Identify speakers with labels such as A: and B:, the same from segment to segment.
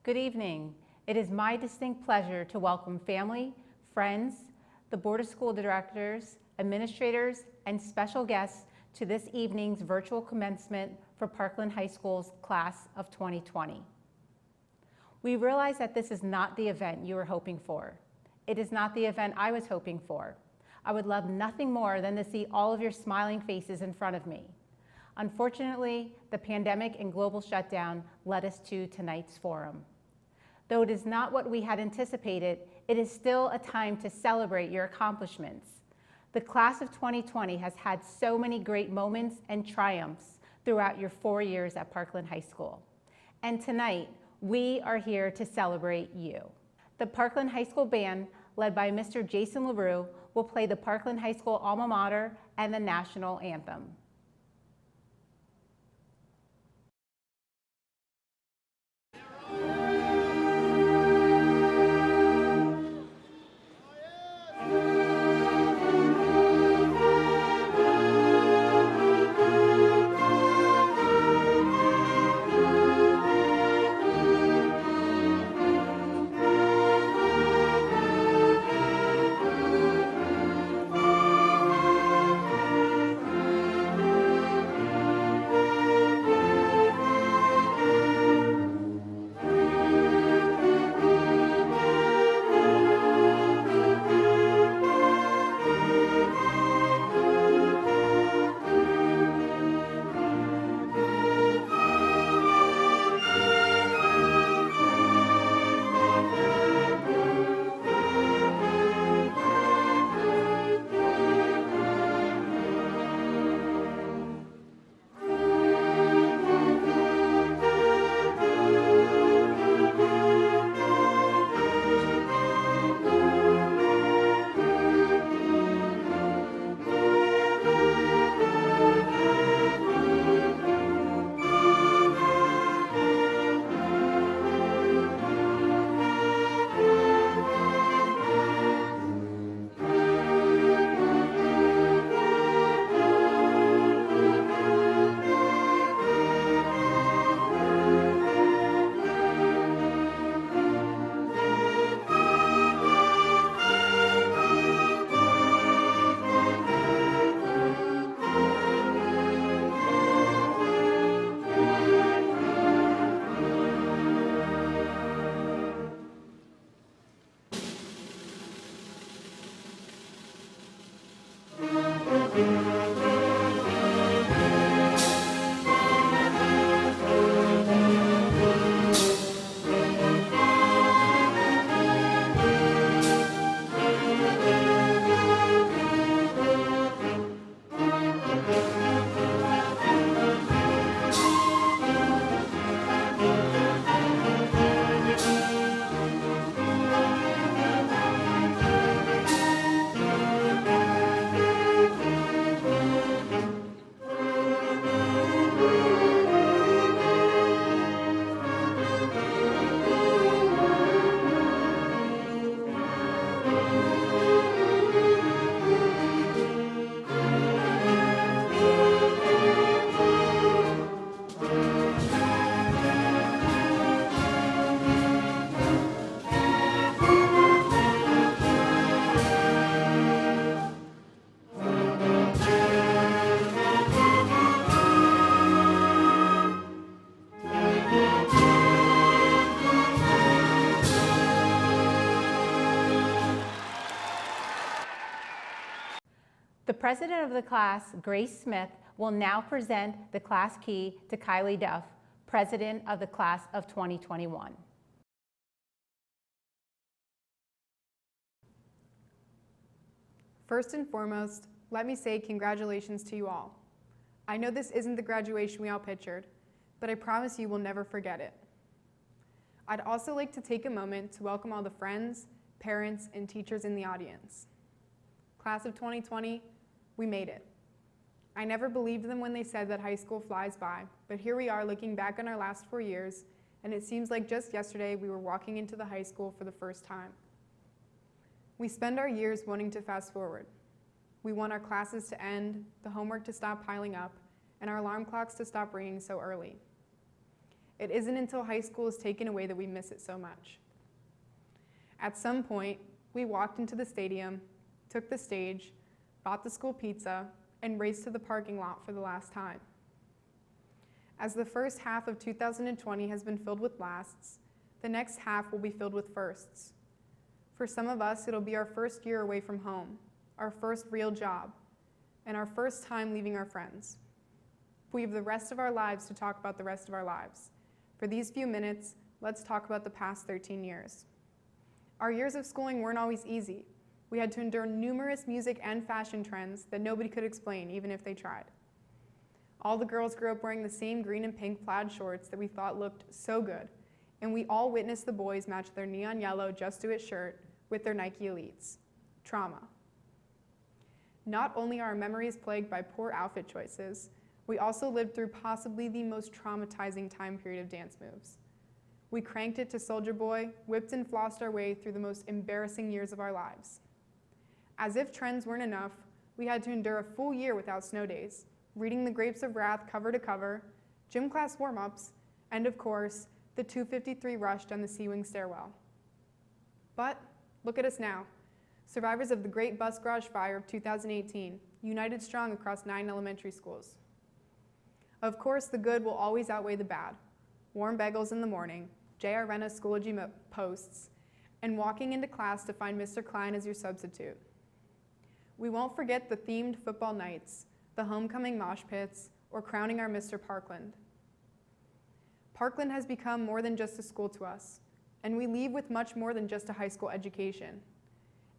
A: Good evening. It is my distinct pleasure to welcome family, friends, the Board of School Directors, administrators, and special guests to this evening's virtual commencement for Parkland High School's Class of 2020. We realize that this is not the event you were hoping for. It is not the event I was hoping for. I would love nothing more than to see all of your smiling faces in front of me. Unfortunately, the pandemic and global shutdown led us to tonight's forum. Though it is not what we had anticipated, it is still a time to celebrate your accomplishments. The class of 2020 has had so many great moments and triumphs throughout your 4 years at Parkland High School. And tonight, we are here to celebrate you. The Parkland High School Band, led by Mr. Jason LaRue, will play the Parkland High School alma mater and the national anthem. The president of the class, Grace Smith, will now present the class key to Kylie Duff, president of the class of 2021.
B: First and foremost, let me say congratulations to you all. I know this isn't the graduation we all pictured, but I promise you we'll never forget it. I'd also like to take a moment to welcome all the friends, parents, and teachers in the audience. Class of 2020, we made it. I never believed them when they said that high school flies by, but here we are looking back on our last 4 years, and it seems like just yesterday we were walking into the high school for the first time. We spend our years wanting to fast forward. We want our classes to end, the homework to stop piling up, and our alarm clocks to stop ringing so early. It isn't until high school is taken away that we miss it so much. At some point, we walked into the stadium, took the stage, bought the school pizza, and raced to the parking lot for the last time. As the first half of 2020 has been filled with lasts, the next half will be filled with firsts. For some of us, it'll be our first year away from home, our first real job, and our first time leaving our friends. We have the rest of our lives to talk about the rest of our lives. For these few minutes, let's talk about the past 13 years. Our years of schooling weren't always easy. We had to endure numerous music and fashion trends that nobody could explain, even if they tried. All the girls grew up wearing the same green and pink plaid shorts that we thought looked so good, and we all witnessed the boys match their neon yellow Just Do It shirt with their Nike Elites. Trauma. Not only are our memories plagued by poor outfit choices, we also lived through possibly the most traumatizing time period of dance moves. We cranked it to Soulja Boy, whipped and flossed our way through the most embarrassing years of our lives. As if trends weren't enough, we had to endure a full year without snow days, reading The Grapes of Wrath cover to cover, gym class warm-ups, and of course, the 253 rush down the C-Wing stairwell. But look at us now, survivors of the Great Bus Garage Fire of 2018, united strong across 9 elementary schools. Of course, the good will always outweigh the bad. Warm bagels in the morning, J.R. Renna's Schoology posts, and walking into class to find Mr. Klein as your substitute. We won't forget the themed football nights, the homecoming mosh pits, or crowning our Mr. Parkland. Parkland has become more than just a school to us, and we leave with much more than just a high school education.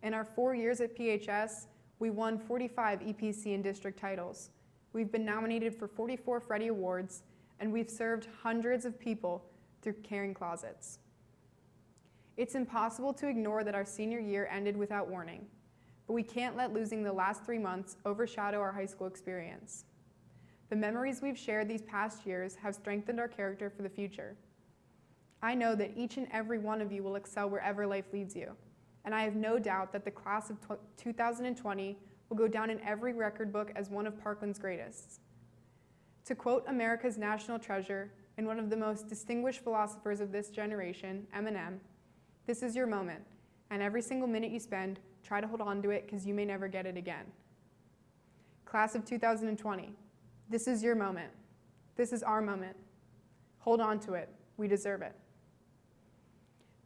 B: In our 4 years at PHS, we won 45 EPC and district titles. We've been nominated for 44 Freddie Awards, and we've served hundreds of people through caring closets. It's impossible to ignore that our senior year ended without warning, but we can't let losing the last 3 months overshadow our high school experience. The memories we've shared these past years have strengthened our character for the future. I know that each and every one of you will excel wherever life leads you, and I have no doubt that the class of 2020 will go down in every record book as one of Parkland's greatest. To quote America's national treasure and one of the most distinguished philosophers of this generation, Eminem, this is your moment, and every single minute you spend, try to hold on to it because you may never get it again. Class of 2020, this is your moment. This is our moment. Hold on to it. We deserve it.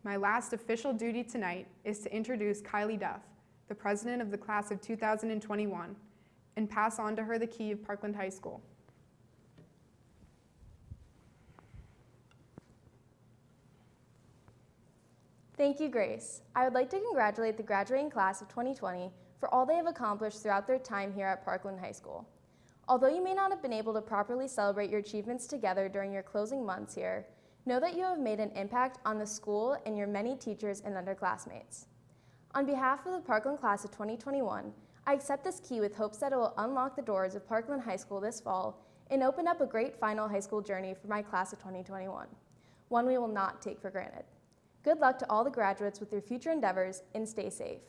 B: My last official duty tonight is to introduce Kylie Duff, the president of the class of 2021, and pass on to her the key of Parkland High School.
C: Thank you, Grace. I would like to congratulate the graduating class of 2020 for all they have accomplished throughout their time here at Parkland High School. Although you may not have been able to properly celebrate your achievements together during your closing months here, know that you have made an impact on the school and your many teachers and underclassmates. On behalf of the Parkland class of 2021, I accept this key with hopes that it will unlock the doors of Parkland High School this fall and open up a great final high school journey for my class of 2021, one we will not take for granted. Good luck to all the graduates with your future endeavors, and stay safe.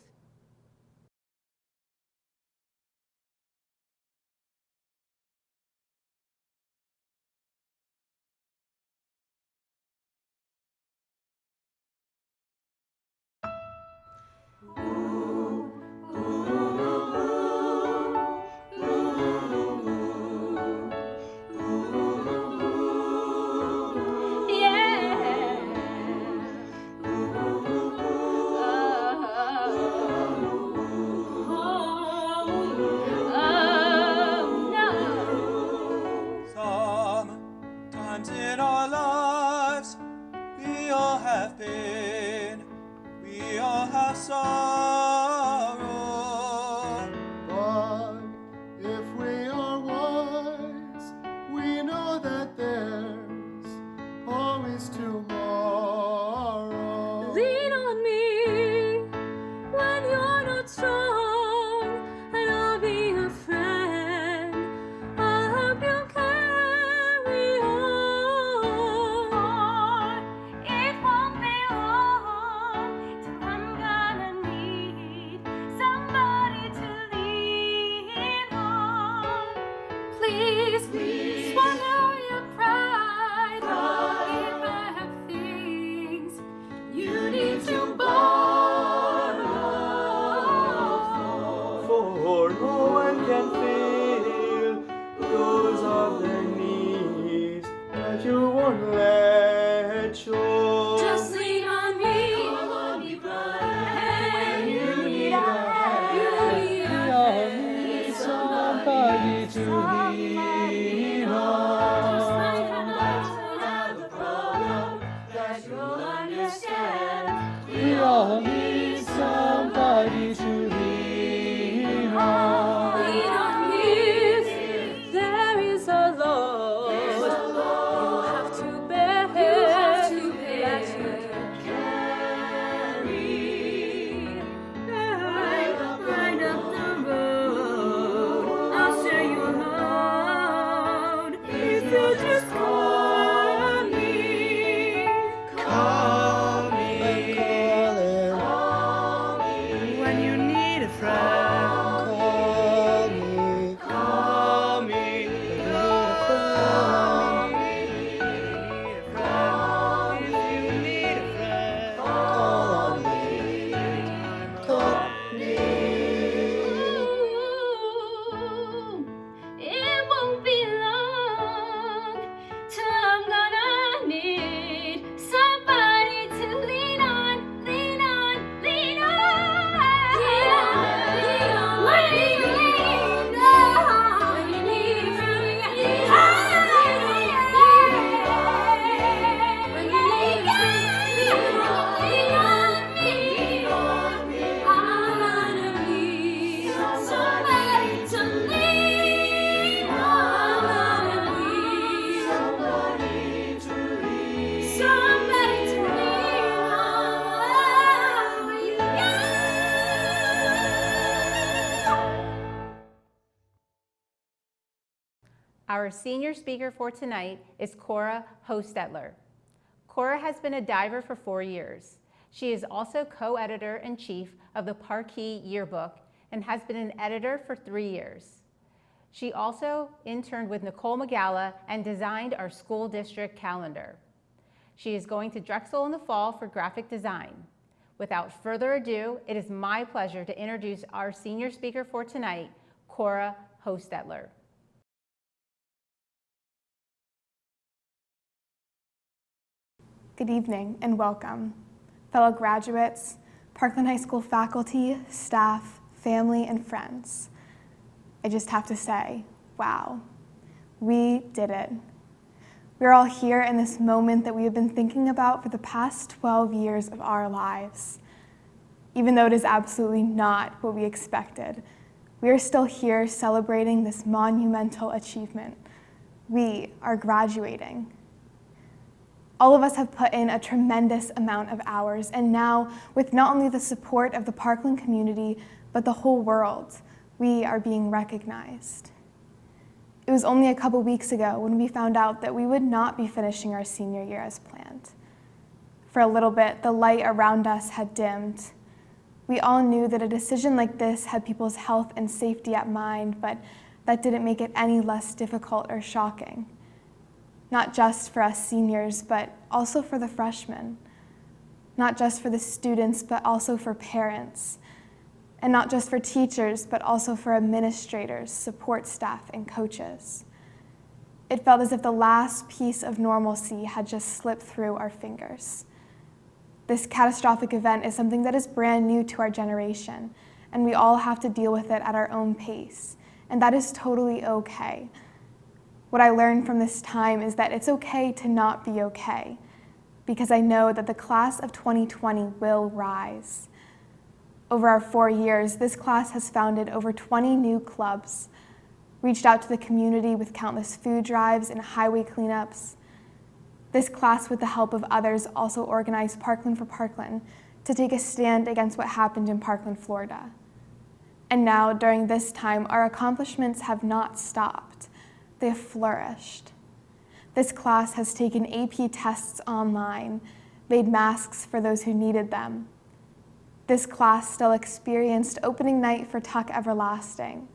D: Please, swallow your pride. for no one can fill those of their needs that you won't let show.
E: Just lean on me, call on me, brother. When you need a hand, need somebody to lean on. Just like have a problem that you'll understand. We all need somebody to lean on. Lean on me if there is a load. You have to bear that you can carry. Right up the road, I'll share your load. If you just call me,
D: Call me,
E: when you need a friend.
D: call me, call me,
E: If you need a friend,
D: call me, call me.
E: it won't be long till I'm gonna need somebody to lean on, lean on, lean on. Lean on, when you need a friend, lean on me. I'm gonna need somebody to lean on. I'm gonna need somebody to lean on.
A: Our senior speaker for tonight is Cora Hostutler. Cora has been a diver for 4 years. She is also co-editor-in-chief of the Parkland Yearbook and has been an editor for 3 years. She also interned with Nicole Magala and designed our school district calendar. She is going to Drexel in the fall for graphic design. Without further ado, it is my pleasure to introduce our senior speaker for tonight, Cora Hostutler.
B: Good evening and welcome, fellow graduates, Parkland High School faculty, staff, family, and friends. I just have to say, wow, we did it. We're all here in this moment that we have been thinking about for the past 12 years of our lives. Even though it is absolutely not what we expected, we are still here celebrating this monumental achievement. We are graduating. All of us have put in a tremendous amount of hours, and now, with not only the support of the Parkland community, but the whole world, we are being recognized. It was only a couple weeks ago when we found out that we would not be finishing our senior year as planned. For a little bit, the light around us had dimmed. We all knew that a decision like this had people's health and safety at mind, but that didn't make it any less difficult or shocking. Not just for us seniors, but also for the freshmen. Not just for the students, but also for parents. And not just for teachers, but also for administrators, support staff, and coaches. It felt as if the last piece of normalcy had just slipped through our fingers. This catastrophic event is something that is brand new to our generation, and we all have to deal with it at our own pace, and that is totally okay. What I learned from this time is that it's okay to not be okay, because I know that the class of 2020 will rise. Over our 4 years, this class has founded over 20 new clubs, reached out to the community with countless food drives and highway cleanups. This class, with the help of others, also organized Parkland for Parkland to take a stand against what happened in Parkland, Florida. And now, during this time, our accomplishments have not stopped. They have flourished. This class has taken AP tests online, made masks for those who needed them. This class still experienced opening night for Tuck Everlasting.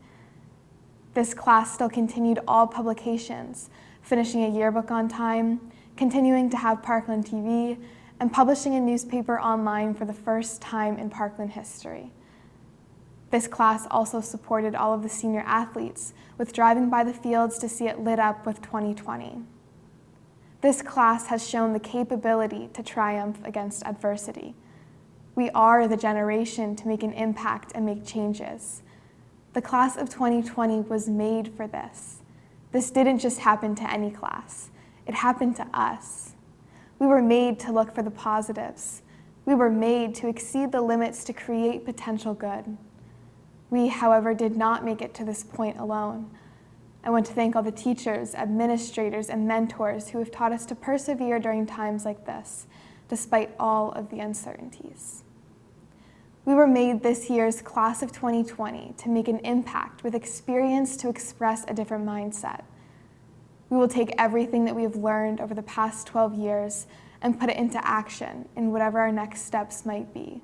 B: This class still continued all publications, finishing a yearbook on time, continuing to have Parkland TV, and publishing a newspaper online for the first time in Parkland history.
F: This class also supported all of the senior athletes with driving by the fields to see it lit up with 2020. This class has shown the capability to triumph against adversity. We are the generation to make an impact and make changes. The class of 2020 was made for this. This didn't just happen to any class. It happened to us. We were made to look for the positives. We were made to exceed the limits to create potential good. We, however, did not make it to this point alone. I want to thank all the teachers, administrators, and mentors who have taught us to persevere during times like this, despite all of the uncertainties. We were made this year's class of 2020 to make an impact with experience to express a different mindset. We will take everything that we have learned over the past 12 years and put it into action in whatever our next steps might be.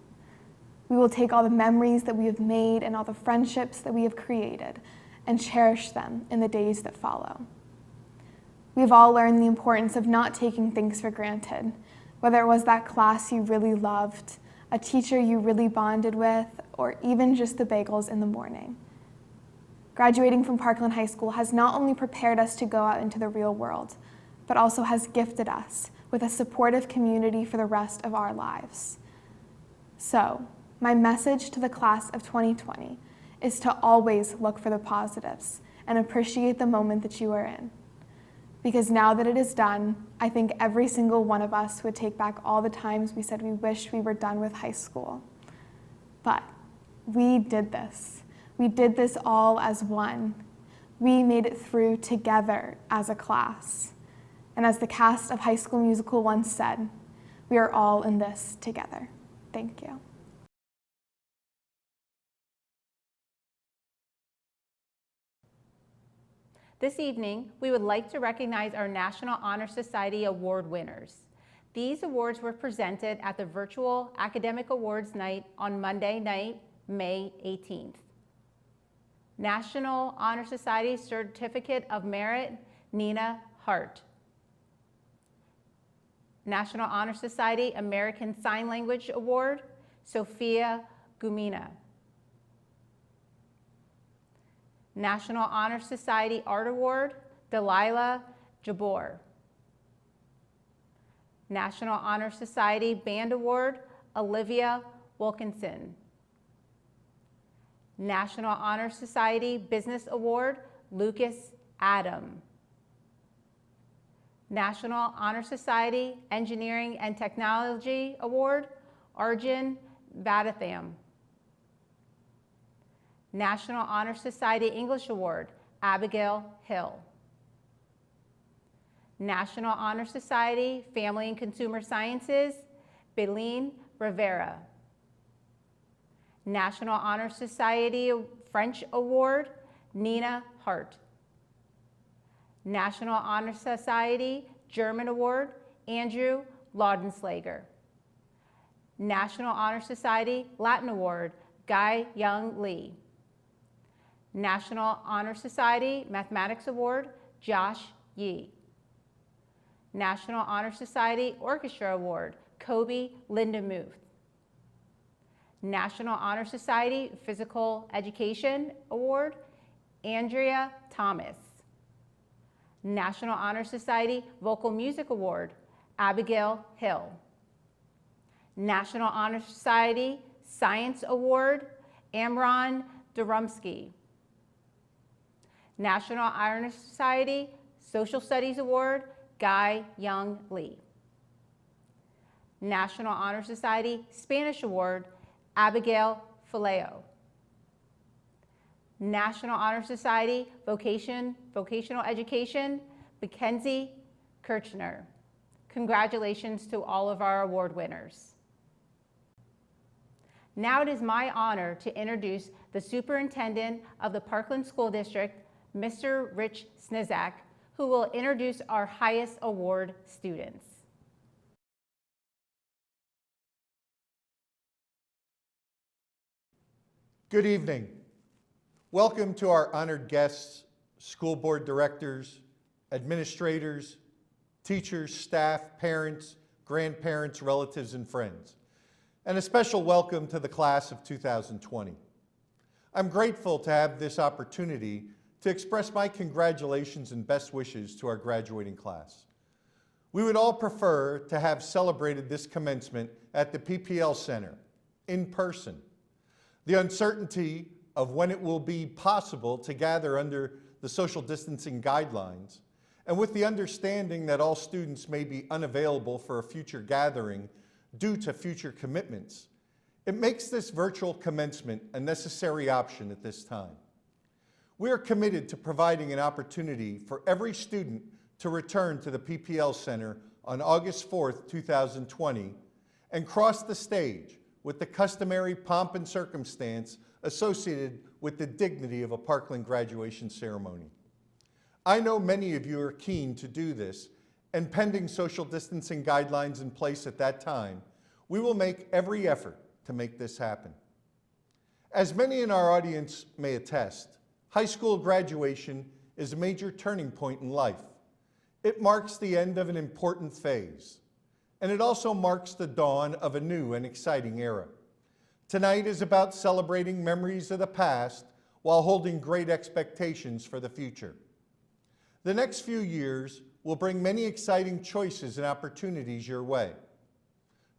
F: We will take all the memories that we have made and all the friendships that we have created and cherish them in the days that follow. We have all learned the importance of not taking things for granted, whether it was that class you really loved, a teacher you really bonded with, or even just the bagels in the morning. Graduating from Parkland High School has not only prepared us to go out into the real world, but also has gifted us with a supportive community for the rest of our lives. So, my message to the class of 2020 is to always look for the positives and appreciate the moment that you are in. Because now that it is done, I think every single one of us would take back all the times we said we wished we were done with high school. But we did this. We did this all as one. We made it through together as a class. And as the cast of High School Musical once said, we are all in this together. Thank you.
A: This evening, we would like to recognize our National Honor Society Award winners. These awards were presented at the virtual Academic Awards Night on Monday night, May 18th. National Honor Society Certificate of Merit, Nina Hart. National Honor Society American Sign Language Award, Sophia Gumina. National Honor Society Art Award, Delilah Jabor. National Honor Society Band Award, Olivia Wilkinson. National Honor Society Business Award, Lucas Adam. National Honor Society Engineering and Technology Award, Arjun Vadatham. National Honor Society English Award, Abigail Hill. National Honor Society Family and Consumer Sciences, Beline Rivera. National Honor Society French Award, Nina Hart. National Honor Society German Award, Andrew Laudenslager. National Honor Society Latin Award, Guy Young Lee. National Honor Society Mathematics Award, Josh Yee. National Honor Society Orchestra Award, Kobe Lindemuth. National Honor Society Physical Education Award, Andrea Thomas. National Honor Society Vocal Music Award, Abigail Hill. National Honor Society Science Award, Amron Durumsky. National Honor Society Social Studies Award, Guy Young Lee. National Honor Society Spanish Award, Abigail Faleo. National Honor Society Vocational Education, Mackenzie Kirchner. Congratulations to all of our award winners. Now it is my honor to introduce the Superintendent of the Parkland School District, Mr. Rich Snizak, who will introduce our highest award students.
G: Good evening. Welcome to our honored guests, school board directors, administrators, teachers, staff, parents, grandparents, relatives, and friends. And a special welcome to the class of 2020. I'm grateful to have this opportunity to express my congratulations and best wishes to our graduating class. We would all prefer to have celebrated this commencement at the PPL Center, in person. The uncertainty of when it will be possible to gather under the social distancing guidelines, and with the understanding that all students may be unavailable for a future gathering due to future commitments, it makes this virtual commencement a necessary option at this time. We are committed to providing an opportunity for every student to return to the PPL Center on August 4th, 2020, and cross the stage with the customary pomp and circumstance associated with the dignity of a Parkland graduation ceremony. I know many of you are keen to do this, and pending social distancing guidelines in place at that time, we will make every effort to make this happen. As many in our audience may attest, high school graduation is a major turning point in life. It marks the end of an important phase, and it also marks the dawn of a new and exciting era. Tonight is about celebrating memories of the past while holding great expectations for the future. The next few years will bring many exciting choices and opportunities your way.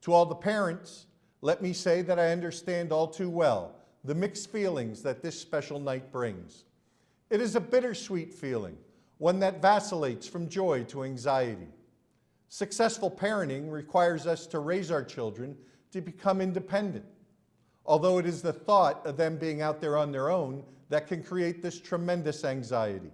G: To all the parents, let me say that I understand all too well the mixed feelings that this special night brings. It is a bittersweet feeling, one that vacillates from joy to anxiety. Successful parenting requires us to raise our children to become independent, although it is the thought of them being out there on their own that can create this tremendous anxiety.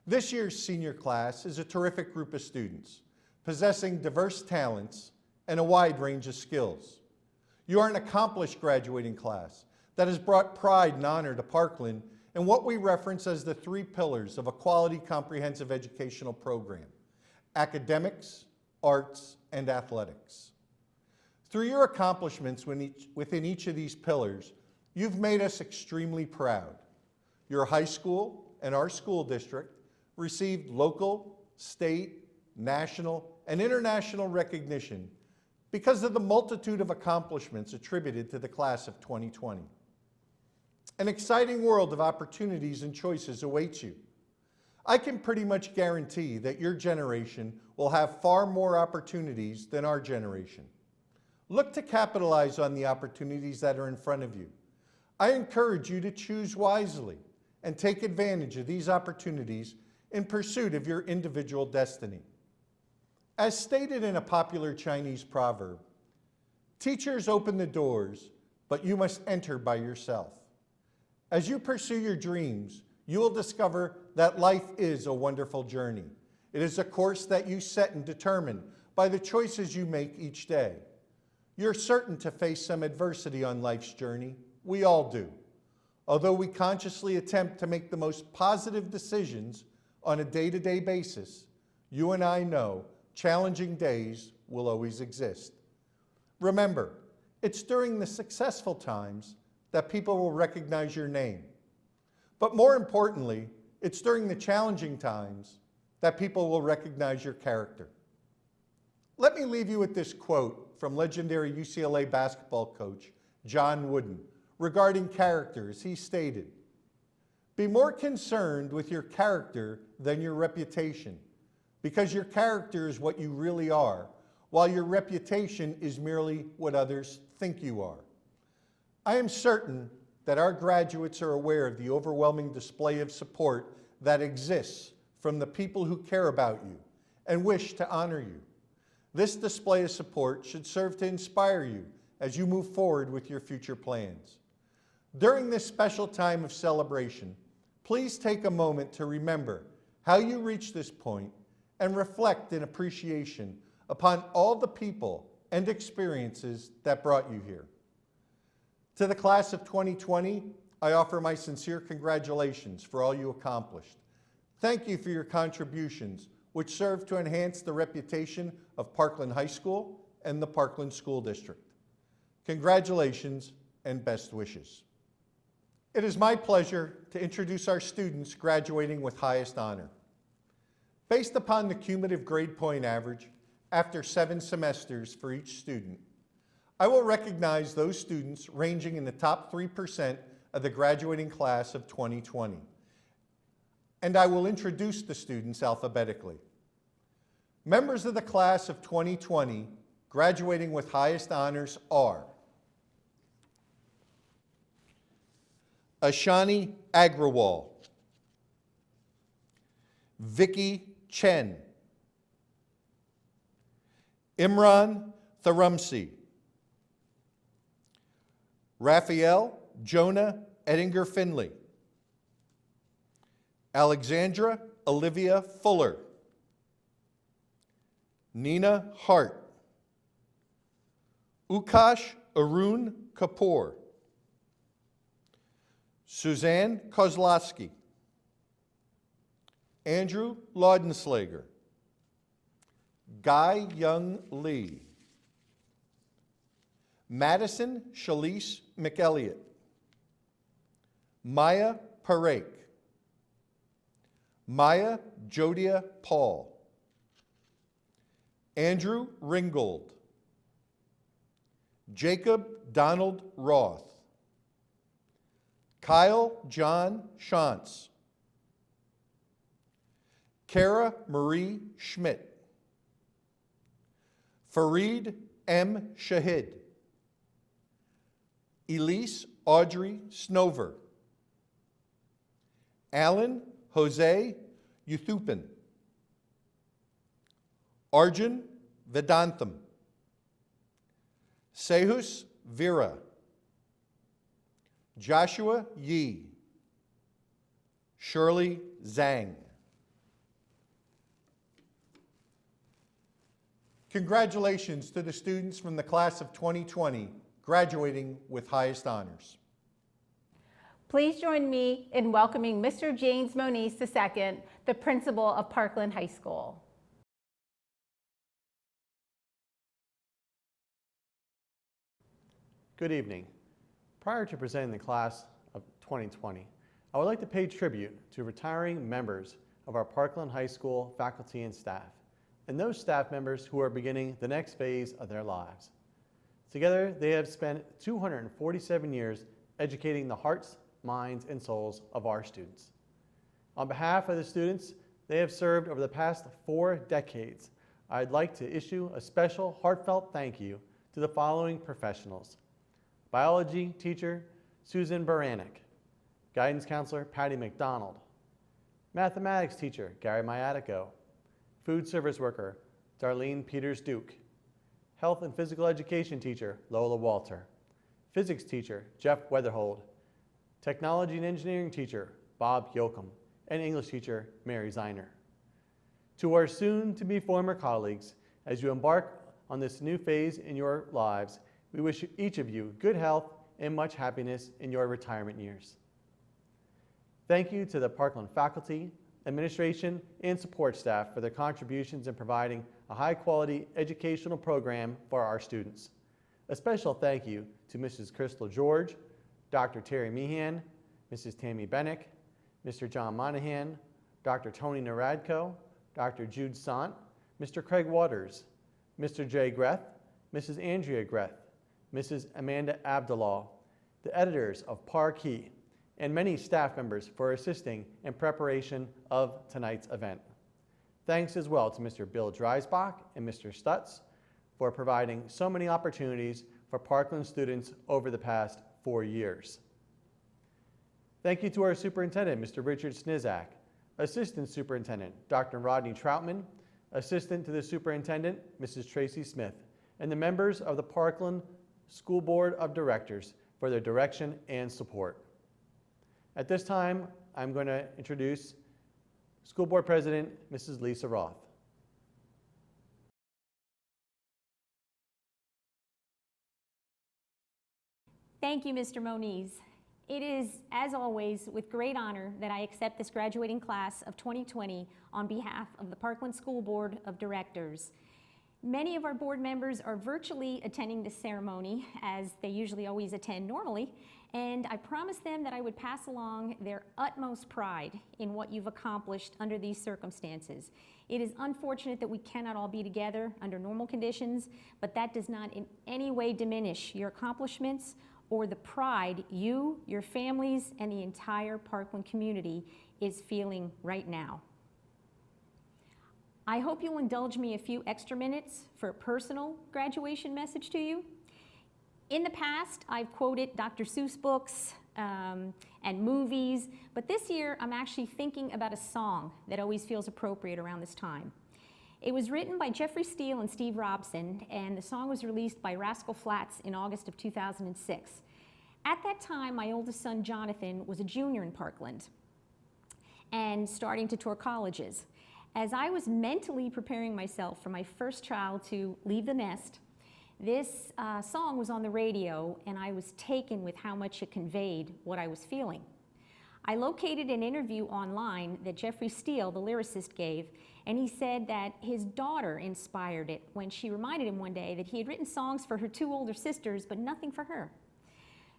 G: This year's senior class is a terrific group of students, possessing diverse talents and a wide range of skills. You are an accomplished graduating class that has brought pride and honor to Parkland in what we reference as the 3 pillars of a quality comprehensive educational program: academics, arts, and athletics. Through your accomplishments within each of these pillars, you've made us extremely proud. Your high school and our school district received local, state, national, and international recognition because of the multitude of accomplishments attributed to the class of 2020. An exciting world of opportunities and choices awaits you. I can pretty much guarantee that your generation will have far more opportunities than our generation. Look to capitalize on the opportunities that are in front of you. I encourage you to choose wisely and take advantage of these opportunities in pursuit of your individual destiny. As stated in a popular Chinese proverb, teachers open the doors, but you must enter by yourself. As you pursue your dreams, you will discover that life is a wonderful journey. It is a course that you set and determine by the choices you make each day. You're certain to face some adversity on life's journey. We all do. Although we consciously attempt to make the most positive decisions on a day-to-day basis, you and I know challenging days will always exist. Remember, it's during the successful times that people will recognize your name. But more importantly, it's during the challenging times that people will recognize your character. Let me leave you with this quote from legendary UCLA basketball coach John Wooden regarding characters. He stated, "Be more concerned with your character than your reputation, because your character is what you really are, while your reputation is merely what others think you are." I am certain that our graduates are aware of the overwhelming display of support that exists from the people who care about you and wish to honor you. This display of support should serve to inspire you as you move forward with your future plans. During this special time of celebration, please take a moment to remember how you reached this point and reflect in appreciation upon all the people and experiences that brought you here. To the class of 2020, I offer my sincere congratulations for all you accomplished. Thank you for your contributions, which serve to enhance the reputation of Parkland High School and the Parkland School District. Congratulations and best wishes. It is my pleasure to introduce our students graduating with highest honor. Based upon the cumulative grade point average after 7 semesters for each student, I will recognize those students ranging in the top 3% of the graduating class of 2020. And I will introduce the students alphabetically. Members of the class of 2020 graduating with highest honors are Ashani Agrawal, Vicky Chen, Imran Tharumsi, Raphael Jonah Edinger Finley, Alexandra Olivia Fuller, Nina Hart, Ukash Arun Kapoor, Suzanne Kozlowski, Andrew Laudenslager, Guy Young Lee, Madison Shalise McElliott, Maya Parekh, Maya Jodia Paul, Andrew Ringgold, Jacob Donald Roth, Kyle John Shantz, Kara Marie Schmidt, Fareed M. Shahid, Elise Audrey Snover, Alan Jose Uthupin, Arjun Vedantham, Sehus Vera, Joshua Yi, Shirley Zhang. Congratulations to the students from the class of 2020 graduating with highest honors.
A: Please join me in welcoming Mr. James Moniz II, the principal of Parkland High School.
H: Good evening. Prior to presenting the class of 2020, I would like to pay tribute to retiring members of our Parkland High School faculty and staff, and those staff members who are beginning the next phase of their lives. Together, they have spent 247 years educating the hearts, minds, and souls of our students. On behalf of the students they have served over the past 4 decades, I'd like to issue a special heartfelt thank you to the following professionals: biology teacher Susan Baranek, guidance counselor Patty McDonald, mathematics teacher Gary Mayatico, food service worker Darlene Peters-Duke, health and physical education teacher Lola Walter, physics teacher Jeff Weatherhold, technology and engineering teacher Bob Yoakum, and English teacher Mary Ziner. To our soon-to-be former colleagues, as you embark on this new phase in your lives, we wish each of you good health and much happiness in your retirement years. Thank you to the Parkland faculty, administration, and support staff for their contributions in providing a high-quality educational program for our students. A special thank you to Mrs. Crystal George, Dr. Terry Meehan, Mrs. Tammy Bennick, Mr. John Monahan, Dr. Tony Naradko, Dr. Jude Sant, Mr. Craig Waters, Mr. Jay Greth, Mrs. Andrea Greth, Mrs. Amanda Abdullah, the editors of Parkey, and many staff members for assisting in preparation of tonight's event. Thanks as well to Mr. Bill Dreisbach and Mr. Stutz for providing so many opportunities for Parkland students over the past 4 years. Thank you to our superintendent, Mr. Richard Snizak, assistant superintendent, Dr. Rodney Troutman, assistant to the superintendent, Mrs. Tracy Smith, and the members of the Parkland School Board of Directors for their direction and support. At this time, I'm going to introduce School Board President, Mrs. Lisa Roth.
I: Thank you, Mr. Moniz. It is, as always, with great honor that I accept this graduating class of 2020 on behalf of the Parkland School Board of Directors. Many of our board members are virtually attending this ceremony, as they usually always attend normally, and I promised them that I would pass along their utmost pride in what you've accomplished under these circumstances. It is unfortunate that we cannot all be together under normal conditions, but that does not in any way diminish your accomplishments or the pride you, your families, and the entire Parkland community is feeling right now. I hope you'll indulge me a few extra minutes for a personal graduation message to you. In the past, I've quoted Dr. Seuss books and movies, but this year I'm actually thinking about a song that always feels appropriate around this time. It was written by Jeffrey Steele and Steve Robson, and the song was released by Rascal Flatts in August of 2006. At that time, my oldest son, Jonathan, was a junior in Parkland and starting to tour colleges. As I was mentally preparing myself for my first child to leave the nest, this song was on the radio, and I was taken with how much it conveyed what I was feeling. I located an interview online that Jeffrey Steele, the lyricist, gave, and he said that his daughter inspired it when she reminded him one day that he had written songs for her 2 older sisters, but nothing for her.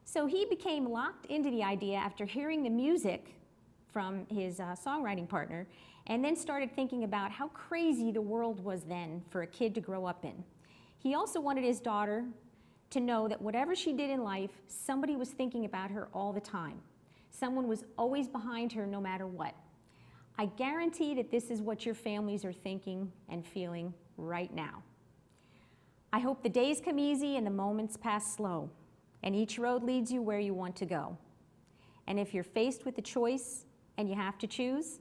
I: So he became locked into the idea after hearing the music from his songwriting partner, and then started thinking about how crazy the world was then for a kid to grow up in. He also wanted his daughter to know that whatever she did in life, somebody was thinking about her all the time. Someone was always behind her no matter what. I guarantee that this is what your families are thinking and feeling right now. I hope the days come easy and the moments pass slow, and each road leads you where you want to go. And if you're faced with a choice and you have to choose,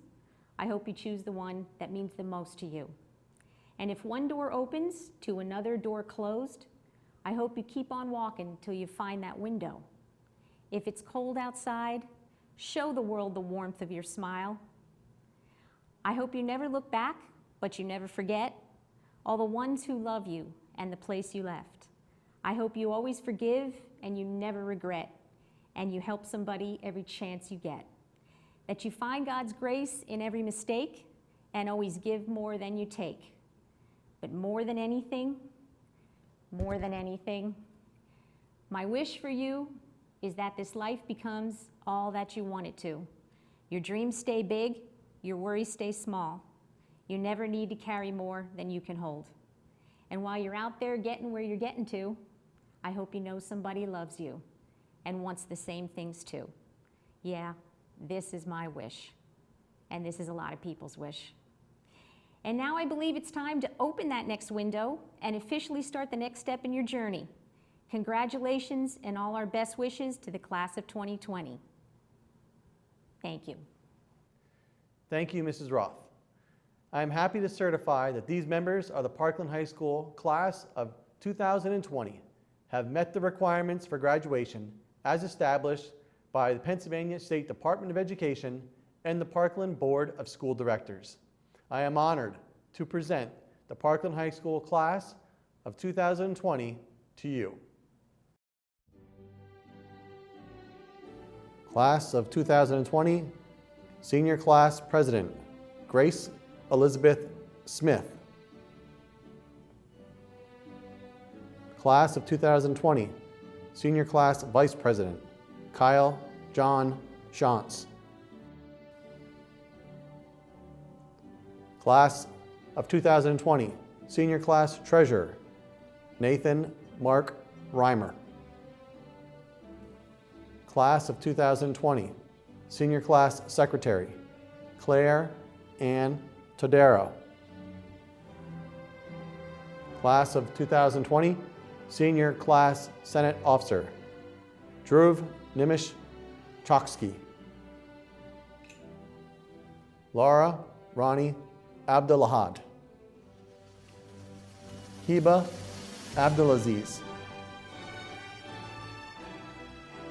I: I hope you choose the one that means the most to you. And if one door opens to another door closed, I hope you keep on walking till you find that window. If it's cold outside, show the world the warmth of your smile. I hope you never look back, but you never forget all the ones who love you and the place you left. I hope you always forgive and you never regret, and you help somebody every chance you get. That you find God's grace in every mistake and always give more than you take. But more than anything, my wish for you is that this life becomes all that you want it to. Your dreams stay big, your worries stay small. You never need to carry more than you can hold. And while you're out there getting where you're getting to, I hope you know somebody loves you and wants the same things too. Yeah, this is my wish, and this is a lot of people's wish. And now I believe it's time to open that next window and officially start the next step in your journey. Congratulations and all our best wishes to the class of 2020. Thank you.
H: Thank you, Mrs. Roth. I am happy to certify that these members of the Parkland High School Class of 2020 have met the requirements for graduation as established by the Pennsylvania State Department of Education and the Parkland Board of School Directors. I am honored to present the Parkland High School Class of 2020 to you. Class of 2020, Senior Class President, Grace Elizabeth Smith. Class of 2020, Senior Class Vice President, Kyle John Shantz. Class of 2020, Senior Class Treasurer, Nathan Mark Reimer. Class of 2020, Senior Class Secretary, Claire Ann Todero. Class of 2020, Senior Class Senate Officer, Dhruv Nimish Choksky. Laura Ronnie Abdulahad. Hiba Abdulaziz.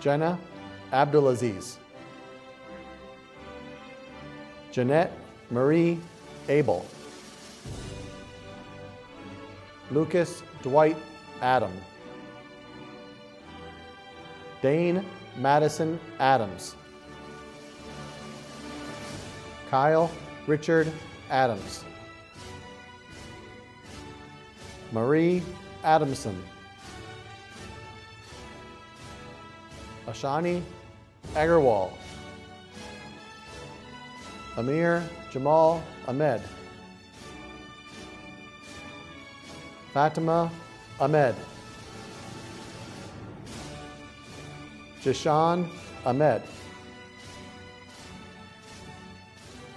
H: Jenna Abdulaziz. Jeanette Marie Abel. Lucas Dwight Adam. Dane Madison Adams. Kyle Richard Adams. Marie Adamson. Ashani Agarwal. Amir Jamal Ahmed. Fatima Ahmed. Jishan Ahmed.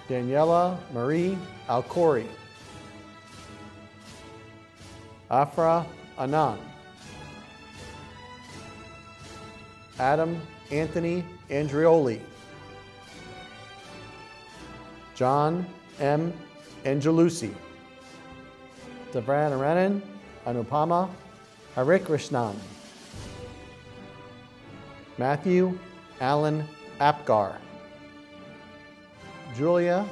H: Daniela Marie Alcori. Afra Anand. Adam Anthony Andrioli. John M. Angelusi. Devanaranan Anupama Harikrishnan. Matthew Allen Apgar. Julia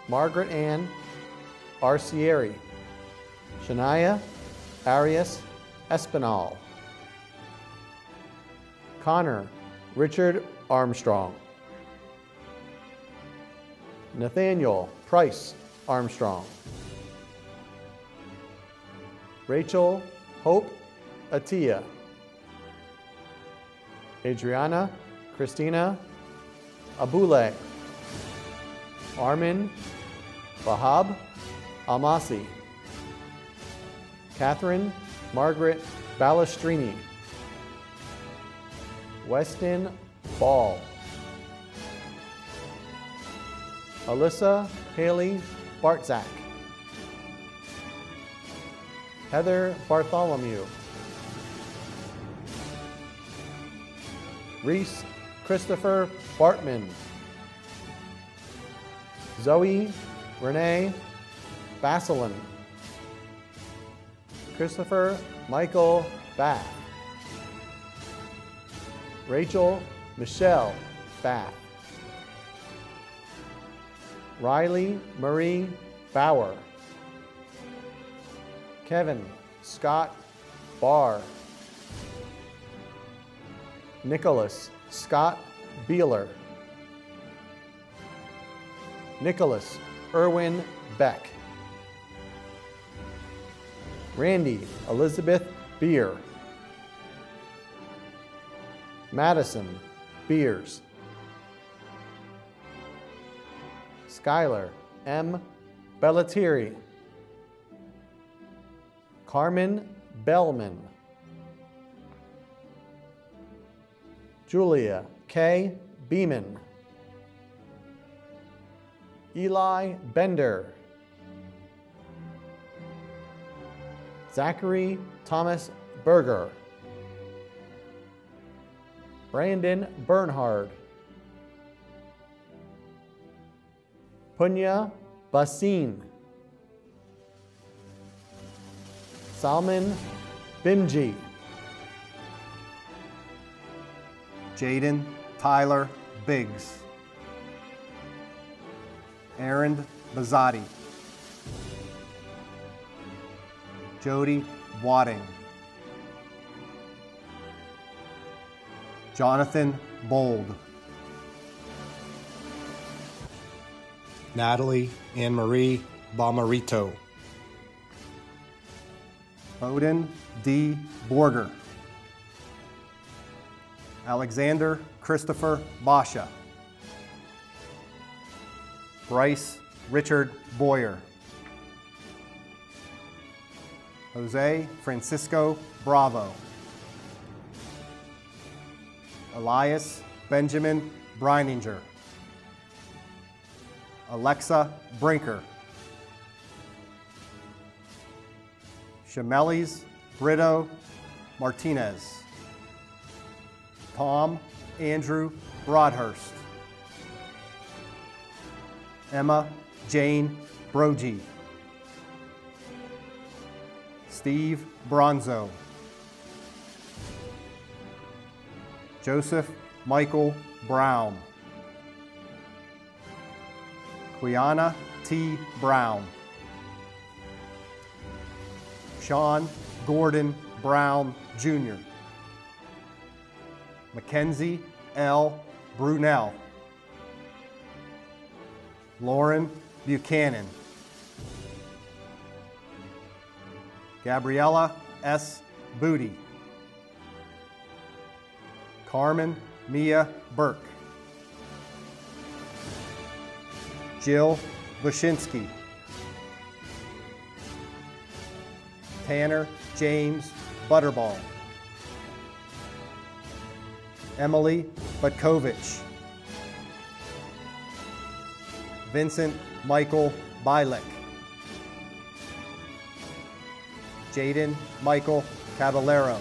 H: Margaret Ann Arcieri. Shania Arias Espinal. Connor Richard Armstrong. Nathaniel Price Armstrong. Rachel Hope Atia. Adriana Christina Abule. Armin Bahab Almasi. Catherine Margaret Balestrini. Weston Ball. Alyssa Haley Bartzak. Heather Bartholomew. Reese Christopher Bartman. Zoe Renee Basselin. Christopher Michael Bath. Rachel Michelle Bath. Riley Marie Bauer. Kevin Scott Barr. Nicholas Scott Beeler. Nicholas Irwin Beck. Randy Elizabeth Beer. Madison Beers. Skylar M. Bellatieri. Carmen Bellman. Julia K. Beeman. Eli Bender. Zachary Thomas Berger. Brandon Bernhard. Punya Basin. Salman Bimji.
J: Jaden Tyler Biggs. Aaron Bazzotti. Jody Wadding. Jonathan Bold. Natalie Anne Marie Bomarito. Odin D. Borger. Alexander Christopher Basha. Bryce Richard Boyer. Jose Francisco Bravo. Elias Benjamin Breininger. Alexa Brinker. Shamelis Brito Martinez. Tom Andrew Broadhurst. Emma Jane Brogy. Steve Bronzo. Joseph Michael Brown. Quiana T. Brown. Sean Gordon Brown Jr. Mackenzie L. Brunel. Lauren Buchanan. Gabriella S. Booty. Carmen Mia Burke. Jill Bushinsky. Tanner James Butterball. Emily Butkovich, Vincent Michael Bilick, Jaden Michael Caballero,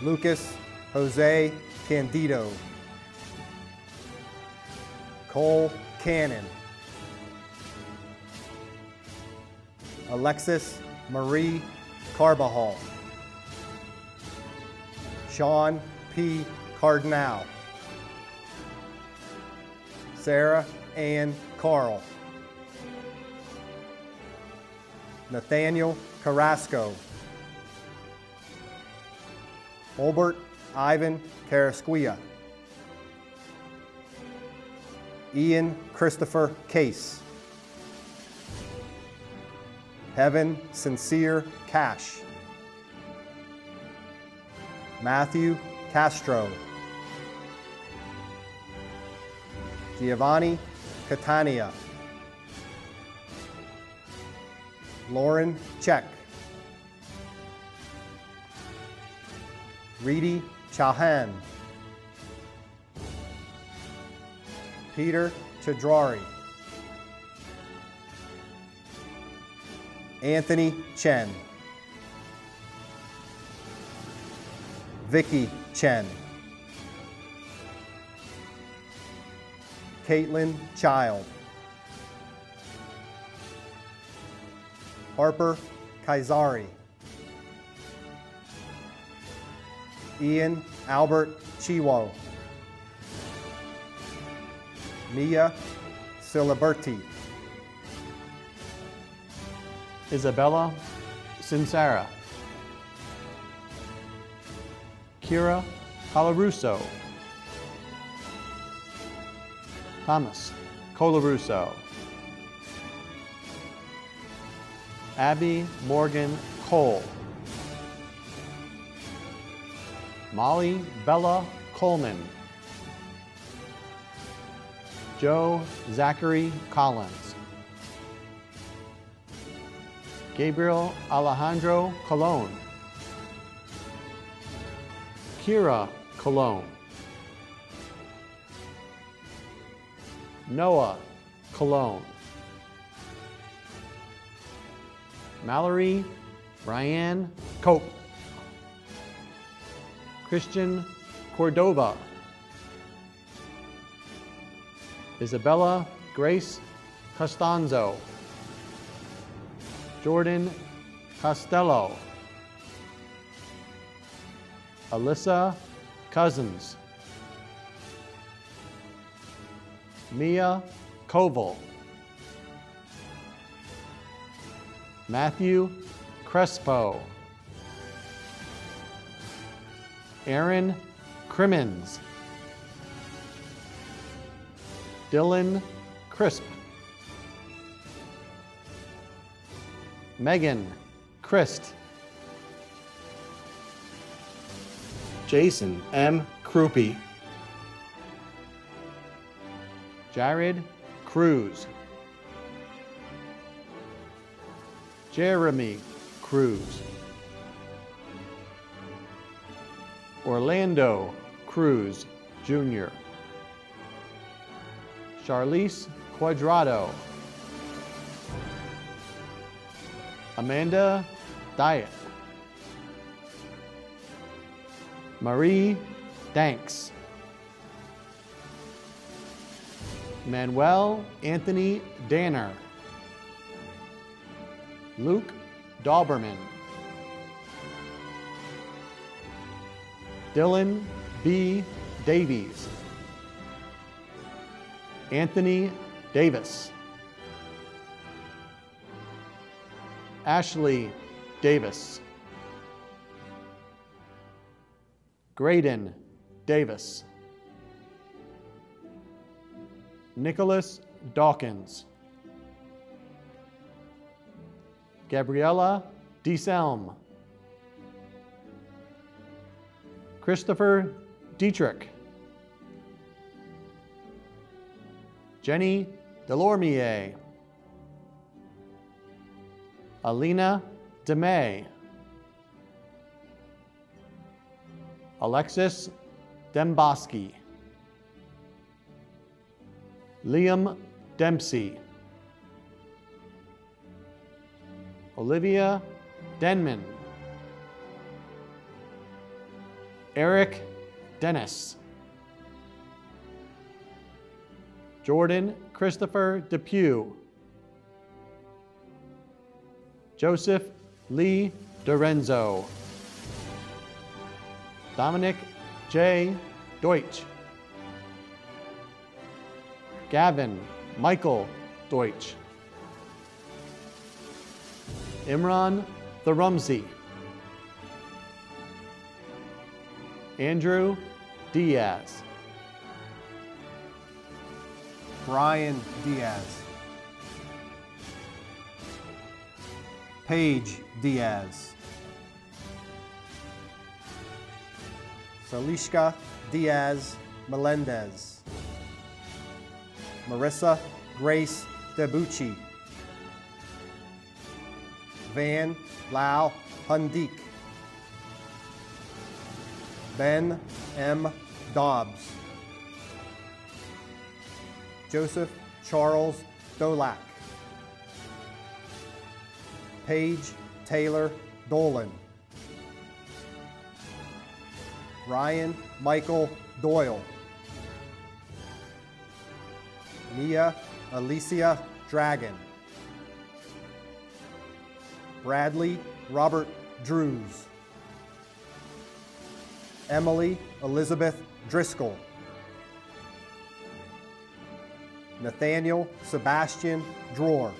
J: Lucas Jose Candido, Cole Cannon, Alexis Marie Carbajal, Sean P. Cardinal, Sarah Ann Carl, Nathaniel Carrasco, Holbert Ivan Carrasquilla, Ian Christopher Case, Heaven Sincere Cash, Matthew Castro, Giovanni Catania, Lauren Check, Reedy Chauhan, Peter Chadrari, Anthony Chen, Vicky Chen, Caitlin Child, Harper Kaisari, Ian Albert Chiwo, Mia Siliberti,
H: Isabella Sincera, Kira Colarusso, Thomas Colarusso, Abby Morgan Cole, Molly Bella Coleman, Joe Zachary Collins, Gabriel Alejandro Colon, Kira Colon, Noah Colon, Mallory Brianne Cope, Christian Cordova, Isabella Grace Costanzo, Jordan Costello, Alyssa Cousins, Mia Koval, Matthew Crespo, Aaron Crimmins, Dylan Crisp, Megan Christ, Jason M. Krupe, Jared Cruz, Jeremy Cruz, Orlando Cruz Jr., Charlize Cuadrado, Amanda Diet, Marie Danks, Manuel Anthony Danner, Luke Dauberman, Dylan B. Davies, Anthony Davis, Ashley Davis, Graydon Davis, Nicholas Dawkins, Gabriella DeSelm, Christopher Dietrich, Jenny Delormier, Alina DeMay, Alexis Demboski, Liam Dempsey, Olivia Denman, Eric Dennis, Jordan Christopher Depew, Joseph Lee Dorenzo, Dominic J. Deutsch, Gavin Michael Deutsch, Imran Tharumzi, Andrew Diaz,
J: Brian Diaz, Paige Diaz, Salishka Diaz Melendez, Marissa Grace Debucci, Van Lau Hundik, Ben M. Dobbs, Joseph Charles Dolak, Paige Taylor Dolan, Ryan Michael Doyle, Mia Alicia Dragon, Bradley Robert Drews, Emily Elizabeth Driscoll, Nathaniel Sebastian Dror,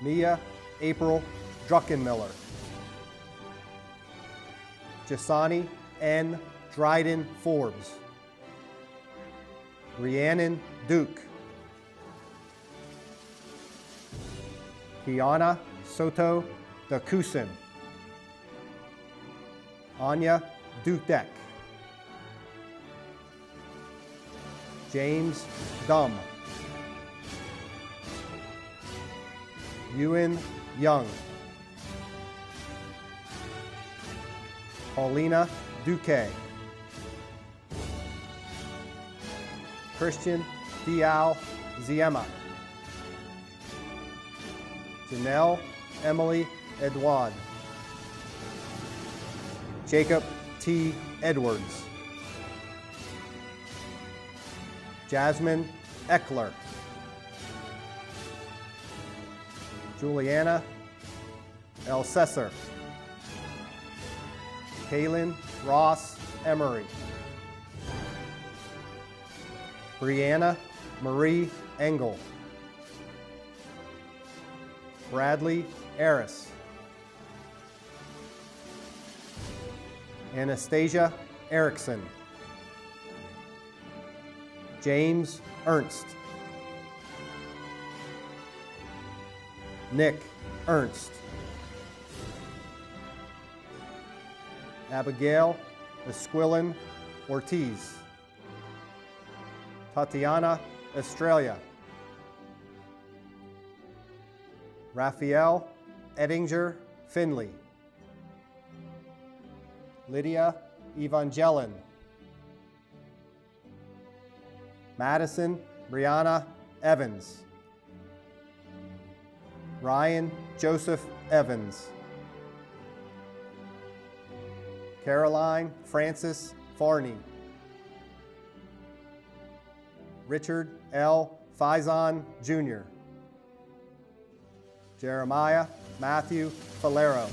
J: Mia April Druckenmiller, Jasani N. Dryden Forbes, Rhiannon Duke, Kiana Soto Dakusin, Anya Dudek, James Dum, Ewan Young, Paulina Duque, Christian Dial Ziema, Janelle Emily Edouard, Jacob T. Edwards, Jasmine Eckler, Juliana El Cesar, Kaylin Ross Emery, Brianna Marie Engel, Bradley Aris, Anastasia Erickson, James Ernst, Nick Ernst, Abigail Esquilin Ortiz, Tatiana Estrella, Raphael Edinger Finley, Lydia Evangelin, Madison Brianna Evans, Ryan Joseph Evans, Caroline Francis Farney, Richard L. Faison Jr., Jeremiah Matthew Falero,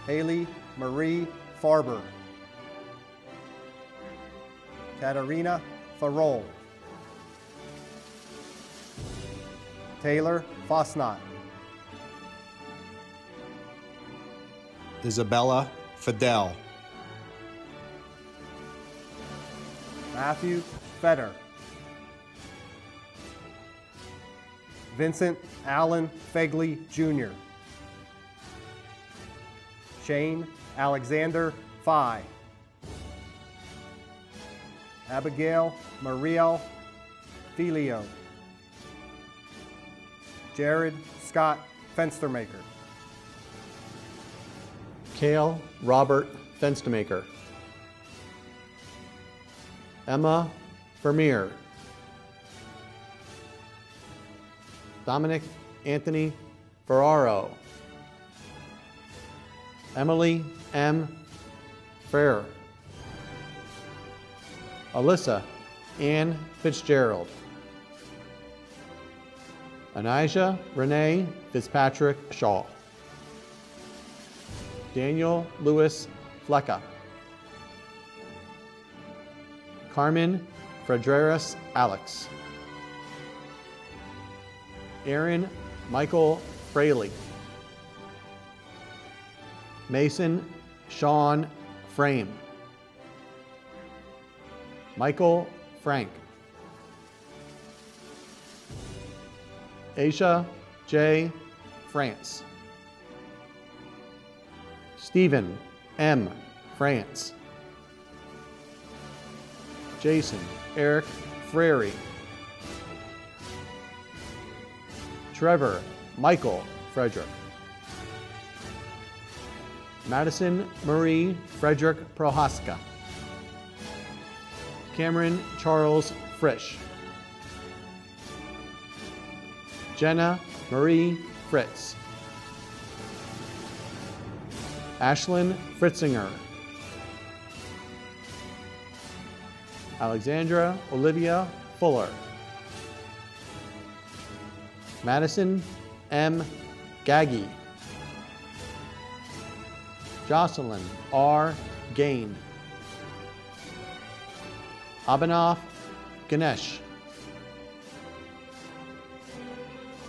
J: Haley Marie Farber, Katarina Farol, Taylor Fosnot,
K: Isabella Fidel,
J: Matthew Fetter, Vincent Allen Fegley Jr., Shane Alexander Fye, Abigail Mariel Filio, Jared Scott Fenstermaker,
H: Cale Robert Fenstermaker. Emma Vermeer. Dominic Anthony Ferraro. Emily M. Ferrer. Alyssa Ann Fitzgerald. Anijah Renee Fitzpatrick Shaw. Daniel Lewis Flecka. Carmen Fredreras Alex. Aaron Michael Fraley. Mason Sean Frame. Michael Frank. Aisha J. France. Stephen M. France. Jason Eric Frary. Trevor Michael Frederick. Madison Marie Frederick Prohaska. Cameron Charles Frisch. Jenna Marie Fritz. Ashlyn Fritzinger. Alexandra Olivia Fuller. Madison M. Gaggy. Jocelyn R. Gain. Abhinav Ganesh.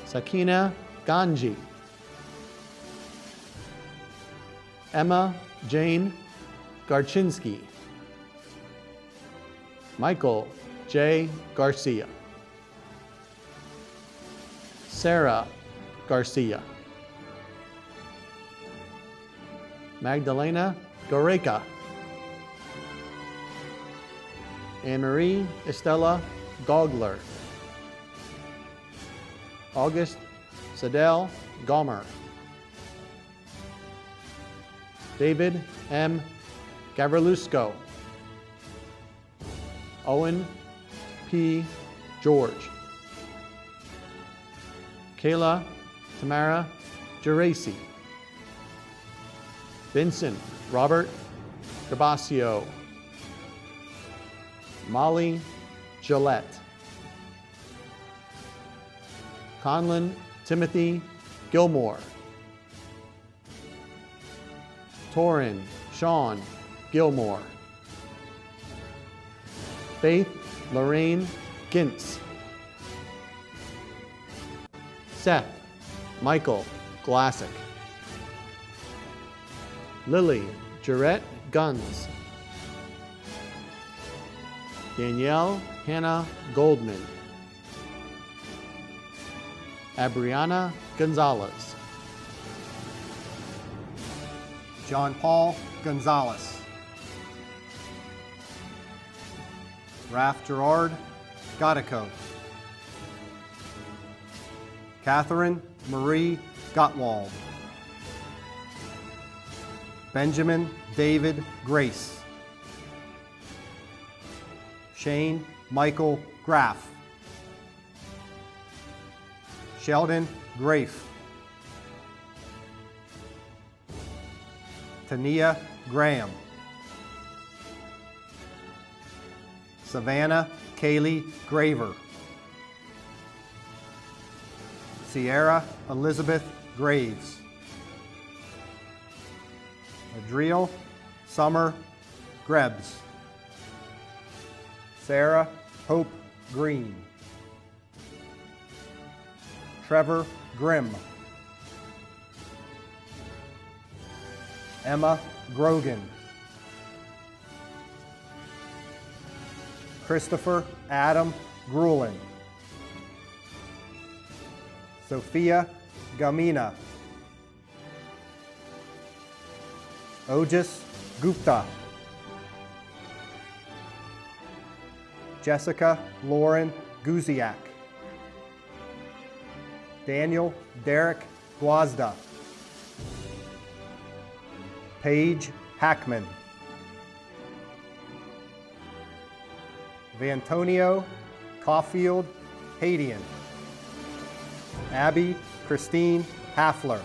H: Sakina Ganji. Emma Jane Garchinsky. Michael J. Garcia. Sarah Garcia. Magdalena Goreka. Anne-Marie Estella Gogler. August Sadell Gomer. David M. Gavrilusco. Owen P. George. Kayla Tamara Geraci. Vincent Robert Gervasio. Molly Gillette. Conlon Timothy Gilmore. Torin Sean Gilmore. Faith Lorraine Gintz. Seth Michael Glassick. Lily Jarrett Guns. Danielle Hannah Goldman. Abriana Gonzalez.
J: John Paul Gonzalez. Raf Gerard Gottico. Catherine Marie Gottwald. Benjamin David Grace. Shane Michael Graff. Sheldon Grafe. Tania Graham. Savannah Kaylee Graver. Sierra Elizabeth Graves. Adriel Summer Grebs. Sarah Hope Green. Trevor Grimm. Emma Grogan. Christopher Adam Grulin. Sophia Gamina. Ojas Gupta. Jessica Lauren Guziak. Daniel Derek Guazda. Paige Hackman. Vantonio Caulfield Hadian. Abby Christine Hafler.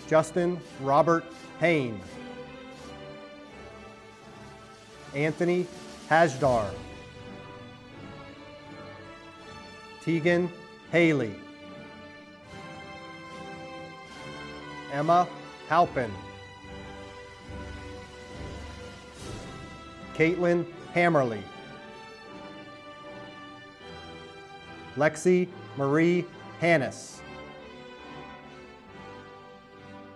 J: Justin Robert Hain. Anthony Hajdar. Tegan Haley. Emma Halpin. Caitlin Hammerly. Lexi Marie Hannis.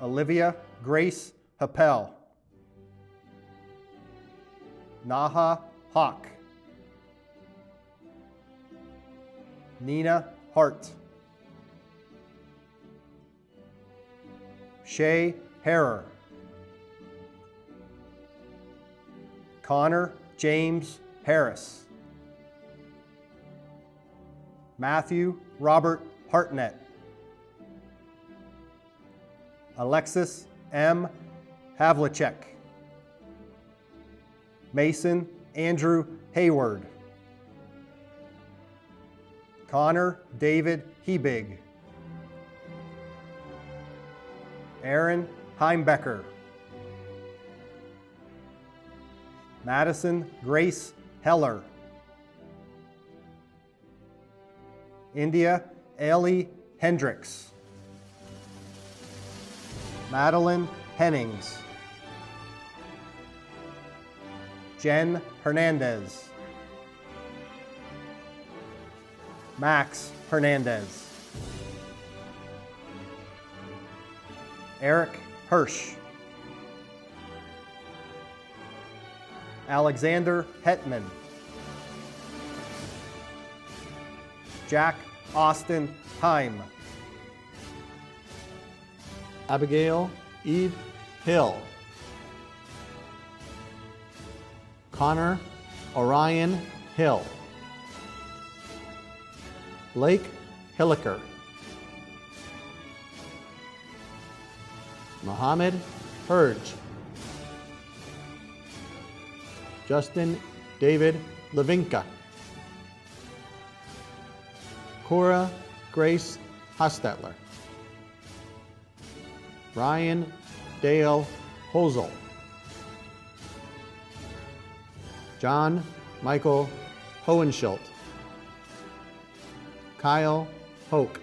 J: Olivia Grace Happel. Naha Hawk. Nina Hart. Shay Harrer. Connor James Harris. Matthew Robert Hartnett. Alexis M. Havlicek. Mason Andrew Hayward. Connor David Hebig. Aaron Heimbecker. Madison Grace Heller. India Ellie Hendricks. Madeline Hennings. Jen Hernandez. Max Hernandez. Eric Hirsch. Alexander Hetman. Jack Austin Heim.
H: Abigail Eve Hill. Connor Orion Hill. Blake Hilliker. Mohammed Hurge. Justin David Levinka. Cora Grace Hostutler. Ryan Dale Hosel. John Michael Hohenschild. Kyle Hoke.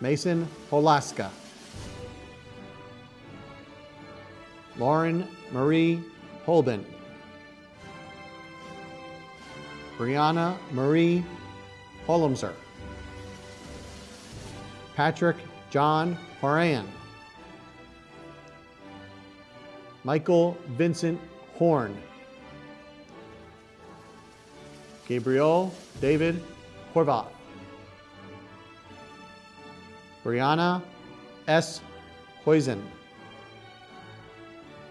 H: Mason Holaska. Lauren Marie Holben. Brianna Marie Holmser. Patrick John Horan. Michael Vincent Horn. Gabriel David Horvath. Brianna S. Hoisen.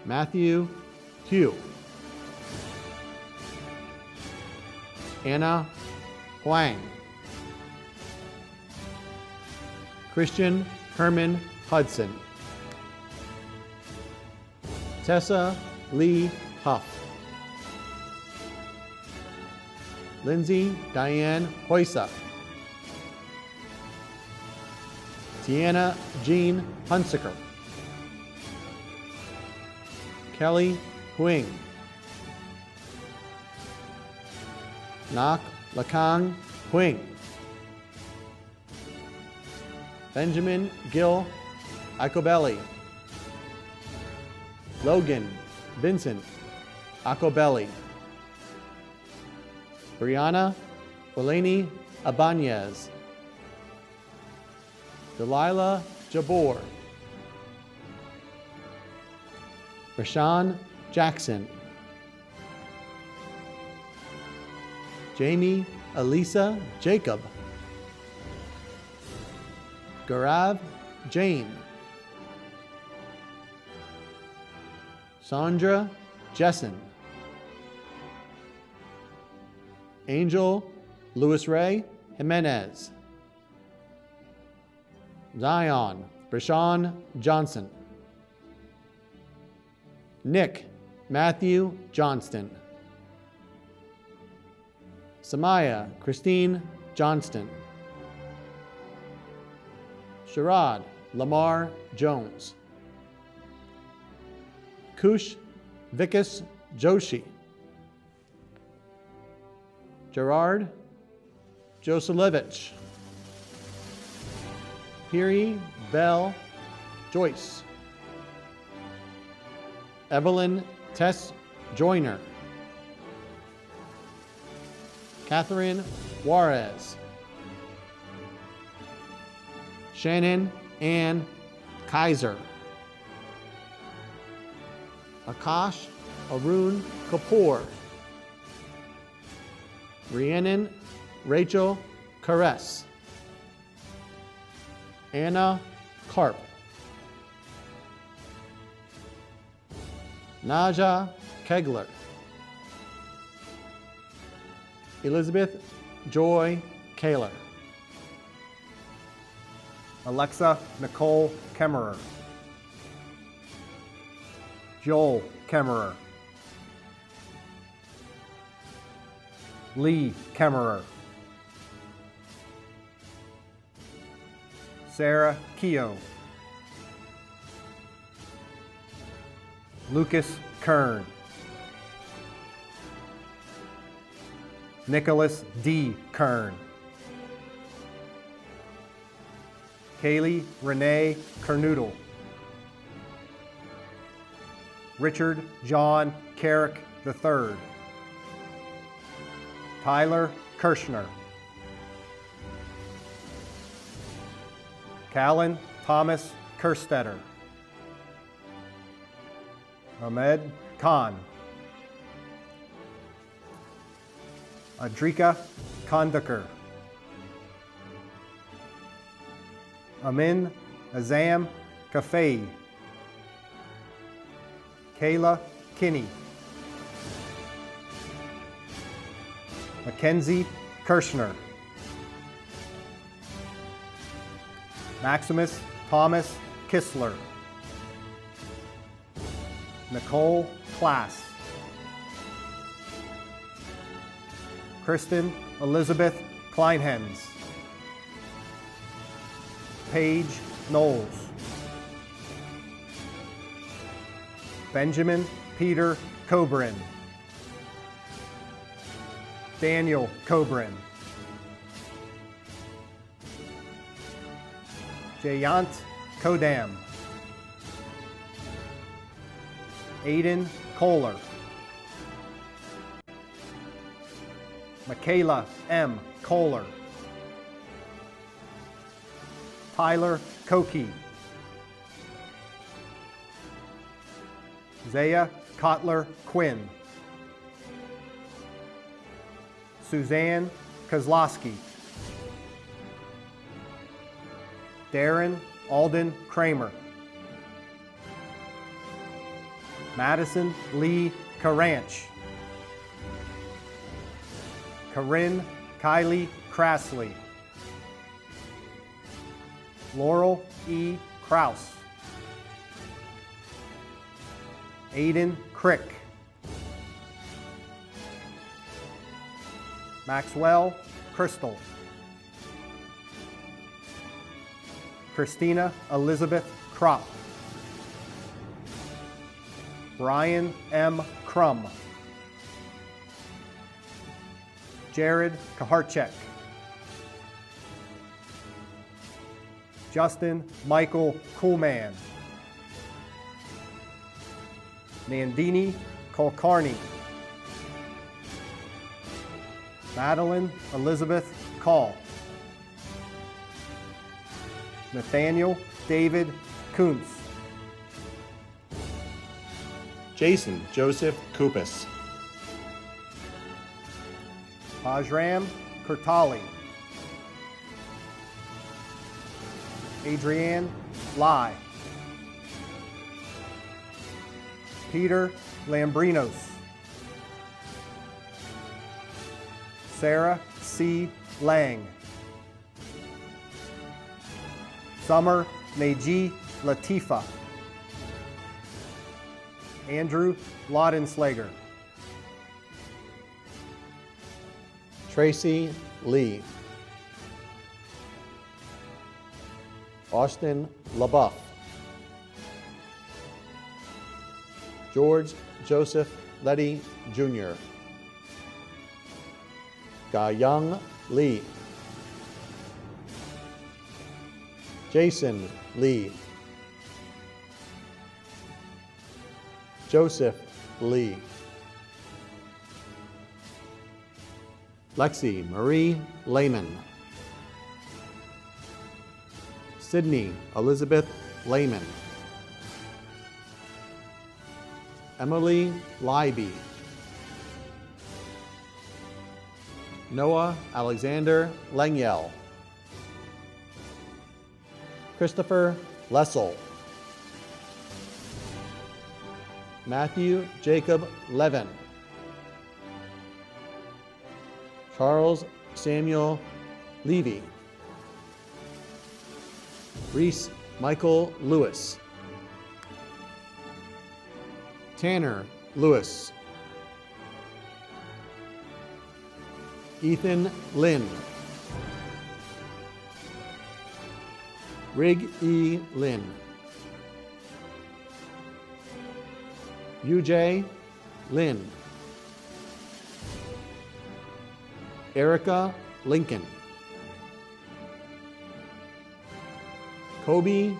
H: Matthew Hugh. Anna Huang. Christian Herman Hudson. Tessa Lee Huff. Lindsay Diane Hoysa. Tiana Jean Hunsaker. Kelly Huing. Nak Lakang Huing. Benjamin Gil Acobelli. Logan Vincent Acobelli. Brianna Eleni Abanez. Delilah Jabor. Rashawn Jackson. Jamie Elisa Jacob. Gaurav Jain. Sandra Jessen. Angel Louis Ray Jimenez. Zion Brashawn Johnson. Nick Matthew Johnston. Samaya Christine Johnston. Sharad Lamar Jones. Kush Vikas Joshi. Gerard Joselevich. Piri Bell Joyce. Evelyn Tess Joyner. Catherine Juarez. Shannon Ann Kaiser. Akash Arun Kapoor. Rhiannon Rachel Caress. Anna Karp. Naja Kegler. Elizabeth Joy Kaler.
J: Alexa Nicole Kemmerer. Joel Kemmerer. Lee Kemmerer. Sarah Keogh. Lucas Kern. Nicholas D. Kern. Kaylee Renee Kernoodle. Richard John Carrick III. Tyler Kirshner. Callan Thomas Kerstetter. Ahmed Khan. Adrika Kondakar. Amin Azam Kafei. Kayla Kinney. Mackenzie Kirshner. Maximus Thomas Kistler. Nicole Klass. Kristen Elizabeth Kleinhens. Paige Knowles. Benjamin Peter Cobrin. Daniel Cobrin. Jayant Kodam. Aiden Kohler. Michaela M. Kohler. Tyler Koki. Zaya Kotler Quinn. Suzanne Kozlowski. Darren Alden Kramer. Madison Lee Karanch. Corinne Kylie Crassley. Laurel E. Kraus. Aiden Crick. Maxwell Crystal. Christina Elizabeth Kropp. Brian M. Crum. Jared Kaharchek. Justin Michael Kuhlman. Nandini Kulkarni. Madeline Elizabeth Call. Nathaniel David Kuntz.
H: Jason Joseph Kupis.
J: Bajram Kurtali. Adrienne Lai. Peter Lambrinos. Sarah C. Lang. Summer Neji Latifa. Andrew Laudenslager.
H: Tracy Lee. Austin LaBeouf. George Joseph Letty Jr. Ga-Young Lee. Jason Lee. Joseph Lee. Lexi Marie Lehman. Sydney Elizabeth Lehman. Emily Leiby. Noah Alexander Lengyel. Christopher Lessel. Matthew Jacob Levin. Charles Samuel Levy. Reese Michael Lewis. Tanner Lewis. Ethan Lynn. Rig E. Lynn. UJ Lynn. Erica Lincoln. Kobe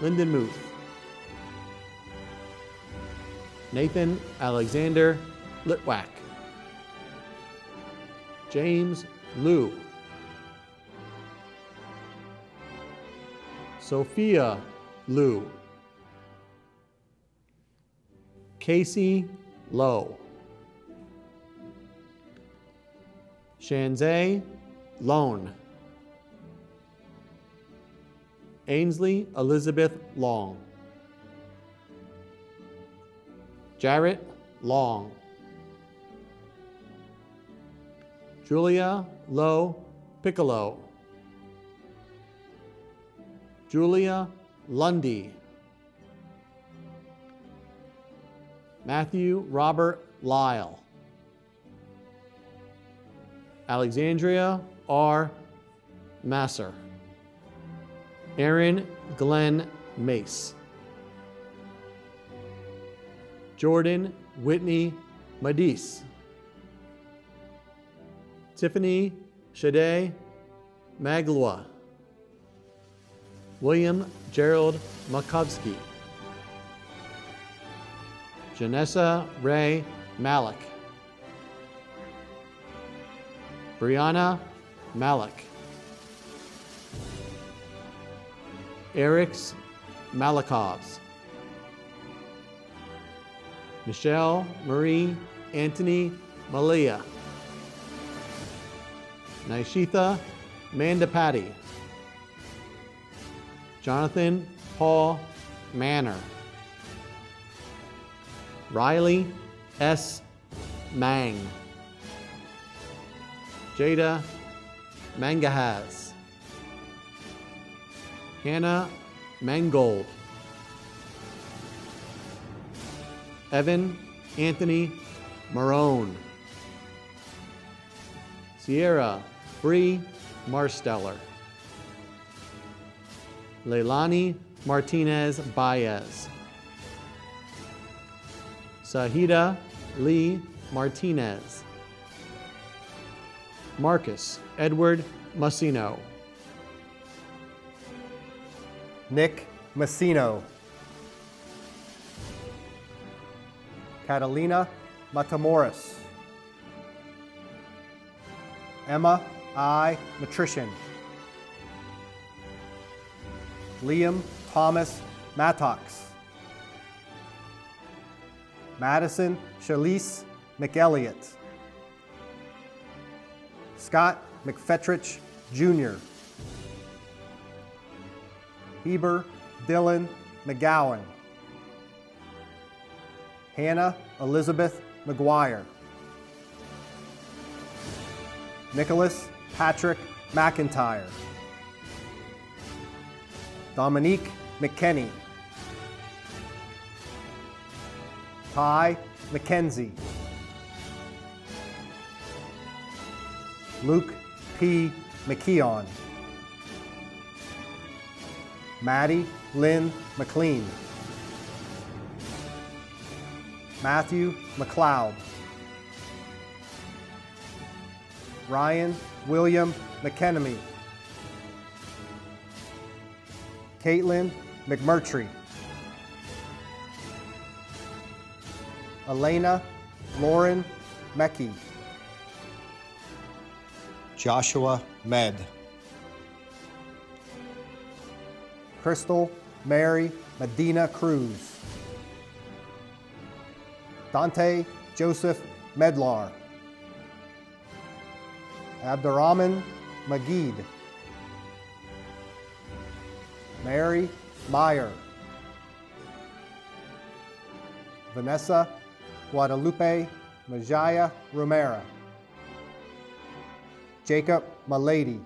H: Lindenmuth. Nathan Alexander Litwack. James Liu. Sophia Liu. Casey Lowe. Shanzay Lone. Ainsley Elizabeth Long. Jarrett Long. Julia Lowe Piccolo. Julia Lundy. Matthew Robert Lyle. Alexandria R. Masser. Aaron Glenn Mace. Jordan Whitney Madis. Tiffany Shade Maglua. William Gerald Makovsky. Janessa Ray Malik. Brianna Malik. Eric's Malakovs. Michelle Marie Anthony Malia. Nishitha Mandapati. Jonathan Paul Manor. Riley S. Mang. Jada Mangahaz. Hannah Mangold. Evan Anthony Marone. Sierra Bree Marsteller. Leilani Martinez Baez. Sahida Lee Martinez. Marcus Edward Massino.
J: Nick Massino. Catalina Matamoros. Emma I. Matrician. Liam Thomas Mattox. Madison Shalise McElliott. Scott McFetrich Jr. Heber Dylan McGowan. Hannah Elizabeth McGuire. Nicholas Patrick McIntyre. Dominique McKenney, Ty McKenzie, Luke P. McKeon, Maddie Lynn McLean, Matthew McLeod, Ryan William McKenemy, Caitlin McMurtry, Elena Lauren Meckie,
K: Joshua Med,
J: Crystal Mary Medina Cruz, Dante Joseph Medlar, Abdurrahman Magid, Mary Meyer, Vanessa Guadalupe Majaya Romero, Jacob Malady,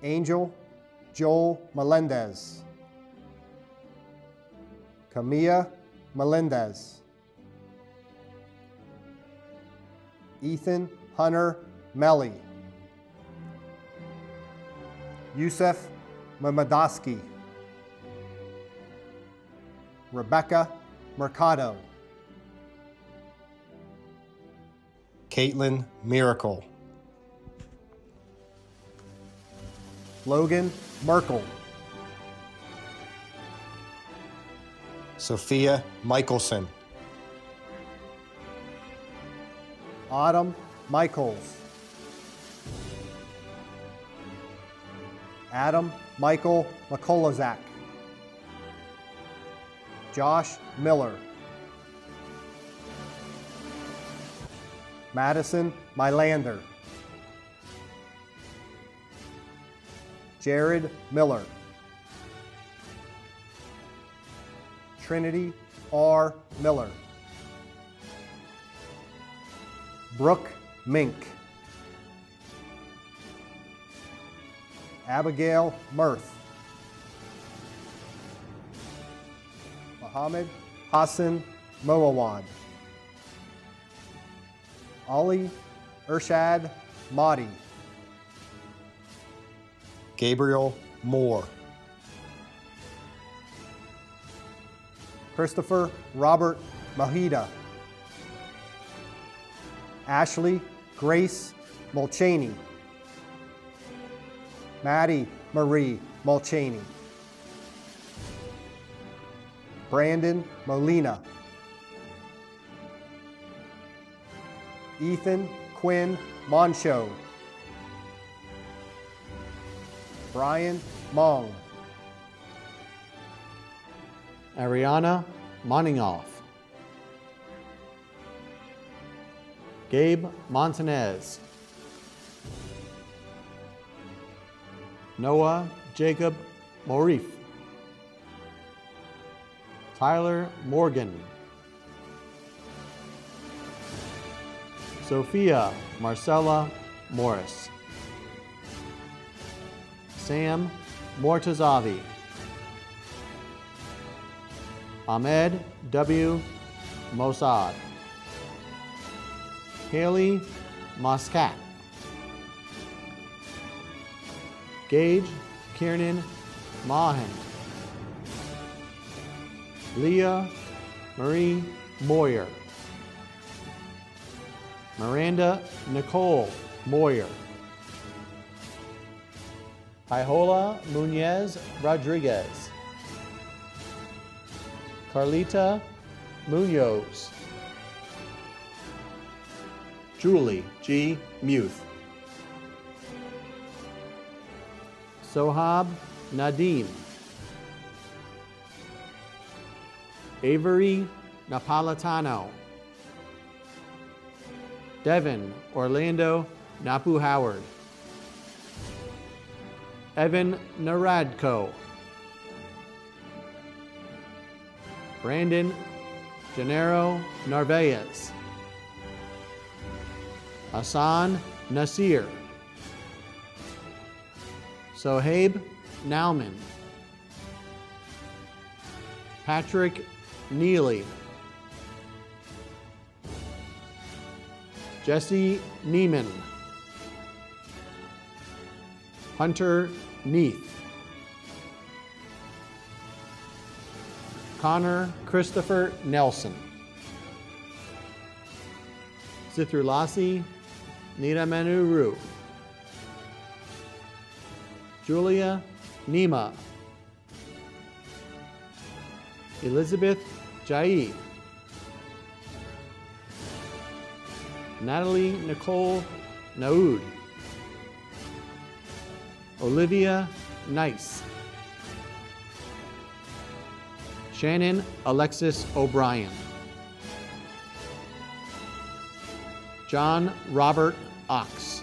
J: Angel Joel Melendez, Camilla Melendez, Ethan Hunter Melly, Yusef Mamadaski, Rebecca Mercado,
K: Caitlin Miracle,
J: Logan Merkel,
K: Sophia Michelson,
J: Autumn Michaels, Adam Michael McColazak, Josh Miller, Madison Mylander, Jared Miller, Trinity R. Miller, Brooke Mink, Abigail Mirth, Mohammed Hassan Moawad, Ali Urshad Mahdi,
K: Gabriel Moore,
J: Christopher Robert Mahida, Ashley Grace Mulchaney, Maddie Marie Mulchaney, Brandon Molina, Ethan Quinn Moncho, Brian Mong,
H: Ariana Moningoff, Gabe Montanez, Noah Jacob Morif, Tyler Morgan, Sophia Marcella Morris, Sam Mortazavi, Ahmed W. Mossad, Haley Moscat, Gage Kiernan Mahan, Leah Marie Moyer, Miranda Nicole Moyer, Iola Munez Rodriguez, Carlita Munoz, Julie G. Muth, Sohab Nadim, Avery Napolitano, Devin Orlando Napu Howard, Evan Naradko, Brandon Gennaro Narvaez, Hassan Nasir, Sohaib Nauman, Patrick Neely, Jesse Neiman, Hunter Neath, Connor Christopher Nelson, Sithrulasi Nidamanuru, Julia Nima, Elizabeth Jai, Natalie Nicole Naoud, Olivia Nice, Shannon Alexis O'Brien, John Robert Ox,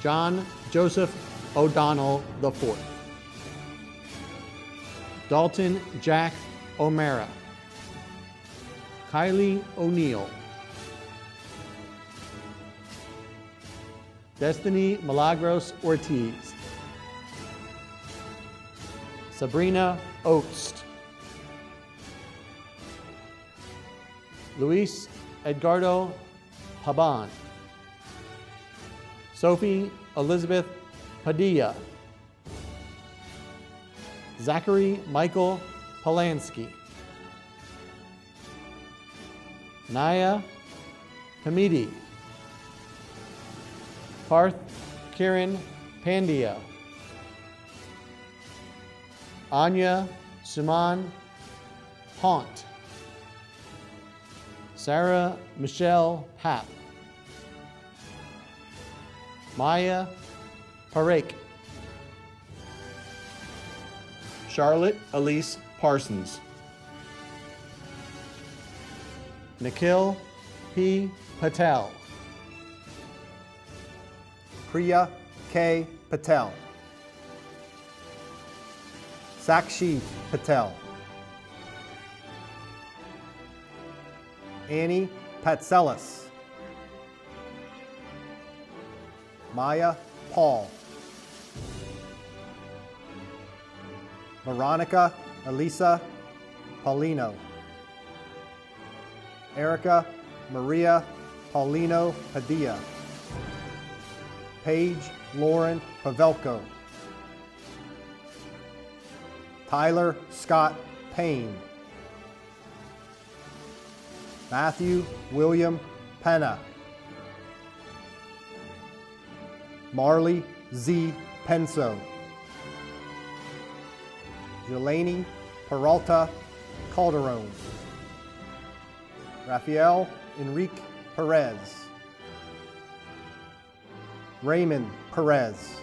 H: John Joseph O'Donnell IV, Dalton Jack O'Mara, Kylie O'Neill, Destiny Milagros Ortiz, Sabrina Oatst, Luis Edgardo Paban, Sophie Elizabeth Padilla, Zachary Michael Polanski, Naya Hamidi, Parth Kiran Pandya, Anya Suman Haunt, Sarah Michelle Happ, Maya Parekh, Charlotte Elise Parsons, Nikhil P. Patel,
J: Priya K. Patel, Sakshi Patel, Annie Patselis, Maya Paul, Veronica Elisa Paulino, Erica Maria Paulino Padilla, Paige Lauren Pavelko, Tyler Scott Payne, Matthew William Penna, Marley Z. Penso, Jelani Peralta Calderon, Rafael Enrique Perez, Raymond Perez,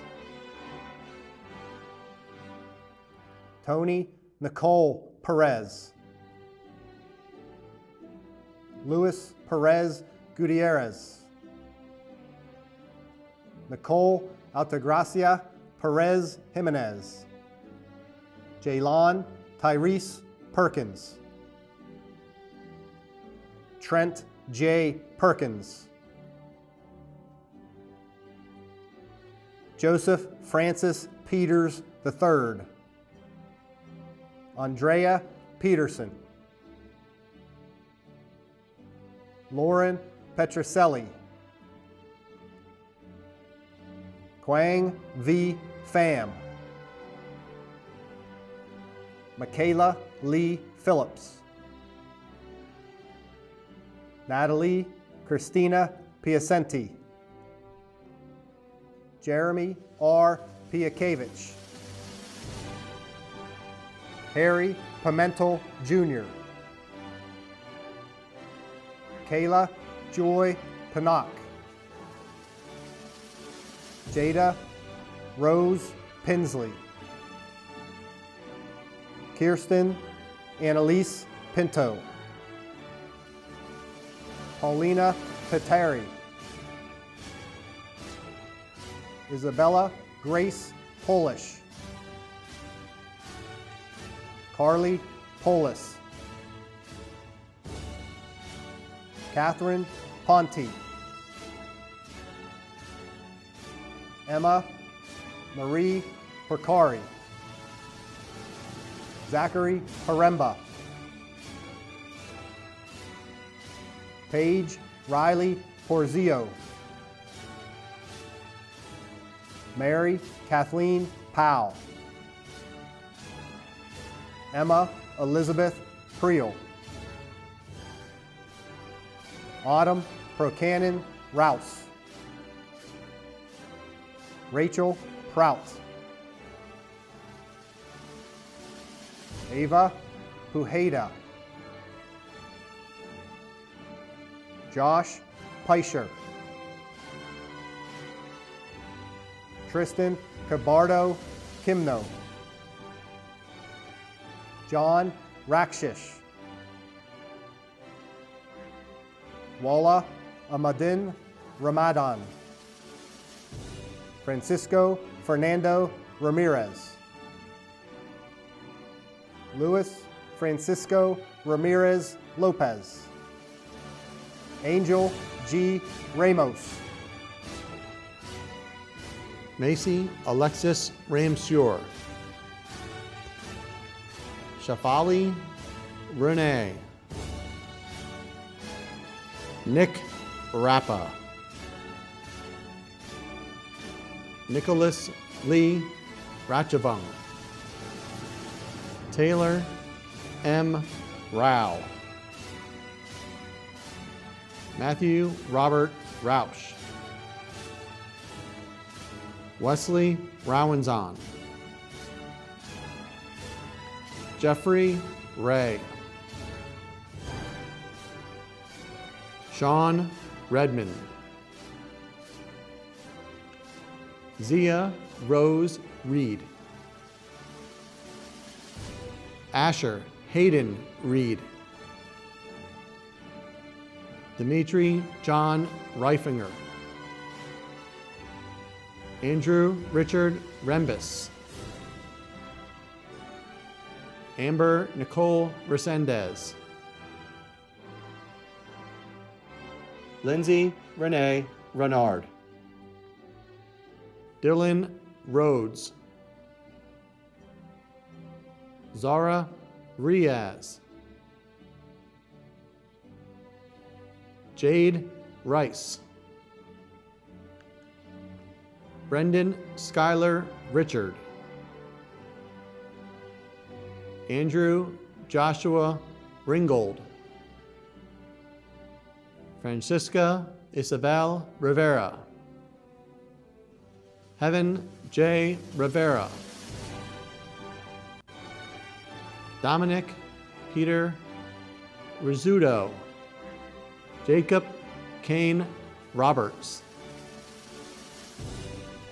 J: Tony Nicole Perez, Luis Perez Gutierrez, Nicole Altagracia Perez Jimenez, Jaylon Tyrese Perkins, Trent J. Perkins, Joseph Francis Peters III, Andrea Peterson, Lauren Petroselli, Quang V. Pham, Michaela Lee Phillips, Natalie Christina Piacenti, Jeremy R. Piakevich, Harry Pimentel Jr., Kayla Joy Panak, Jada Rose Pinsley, Kirsten Annalise Pinto, Paulina Petari, Isabella Grace Polish, Carly Polis, Catherine Ponte, Emma Marie Porcari, Zachary Haremba, Paige Riley Porzio, Mary Kathleen Powell, Emma Elizabeth Priel, Autumn Procanon Rouse, Rachel Prout, Ava Pujeda, Josh Peischer, Tristan Cabardo Kimno, John Rakshish, Walla Amadin Ramadan, Francisco Fernando Ramirez, Luis Francisco Ramirez Lopez, Angel G. Ramos,
H: Macy Alexis Ramseur, Shafali Renee, Nick Rappa, Nicholas Lee Ratchavung, Taylor M. Rao, Matthew Robert Rausch, Wesley Rowanzon, Jeffrey Ray, Sean Redmond, Zia Rose Reed, Asher Hayden Reed, Dimitri John Reifinger, Andrew Richard Rembus, Amber Nicole Resendez, Lindsay Renee Renard, Dylan Rhodes, Zara Riaz, Jade Rice, Brendan Schuyler Richard, Andrew Joshua Ringgold, Francisca Isabel Rivera, Heaven J. Rivera, Dominic Peter Rizzuto, Jacob Kane Roberts,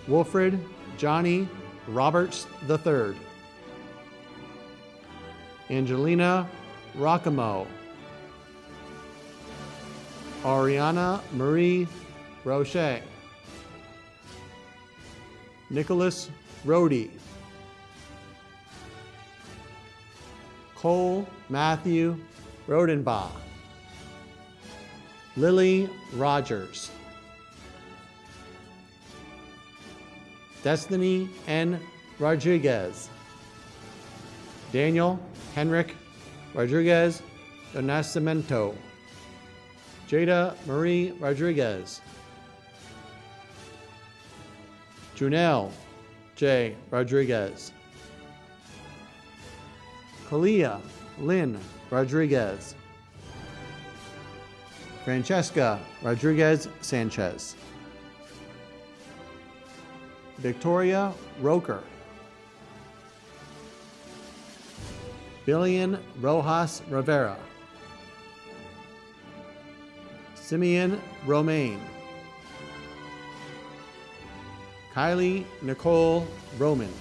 H: Wilfred Johnny Roberts III, Angelina Rockamo, Ariana Marie Roche, Nicholas Rohde, Cole Matthew Rodenbaugh, Lily Rogers, Destiny N. Rodriguez, Daniel Henrik Rodriguez do Nascimento, Jada Marie Rodriguez, Junelle J. Rodriguez, Kalia Lynn Rodriguez, Francesca Rodriguez Sanchez, Victoria Roker, Billion Rojas Rivera, Simeon Romaine, Kylie Nicole Roman,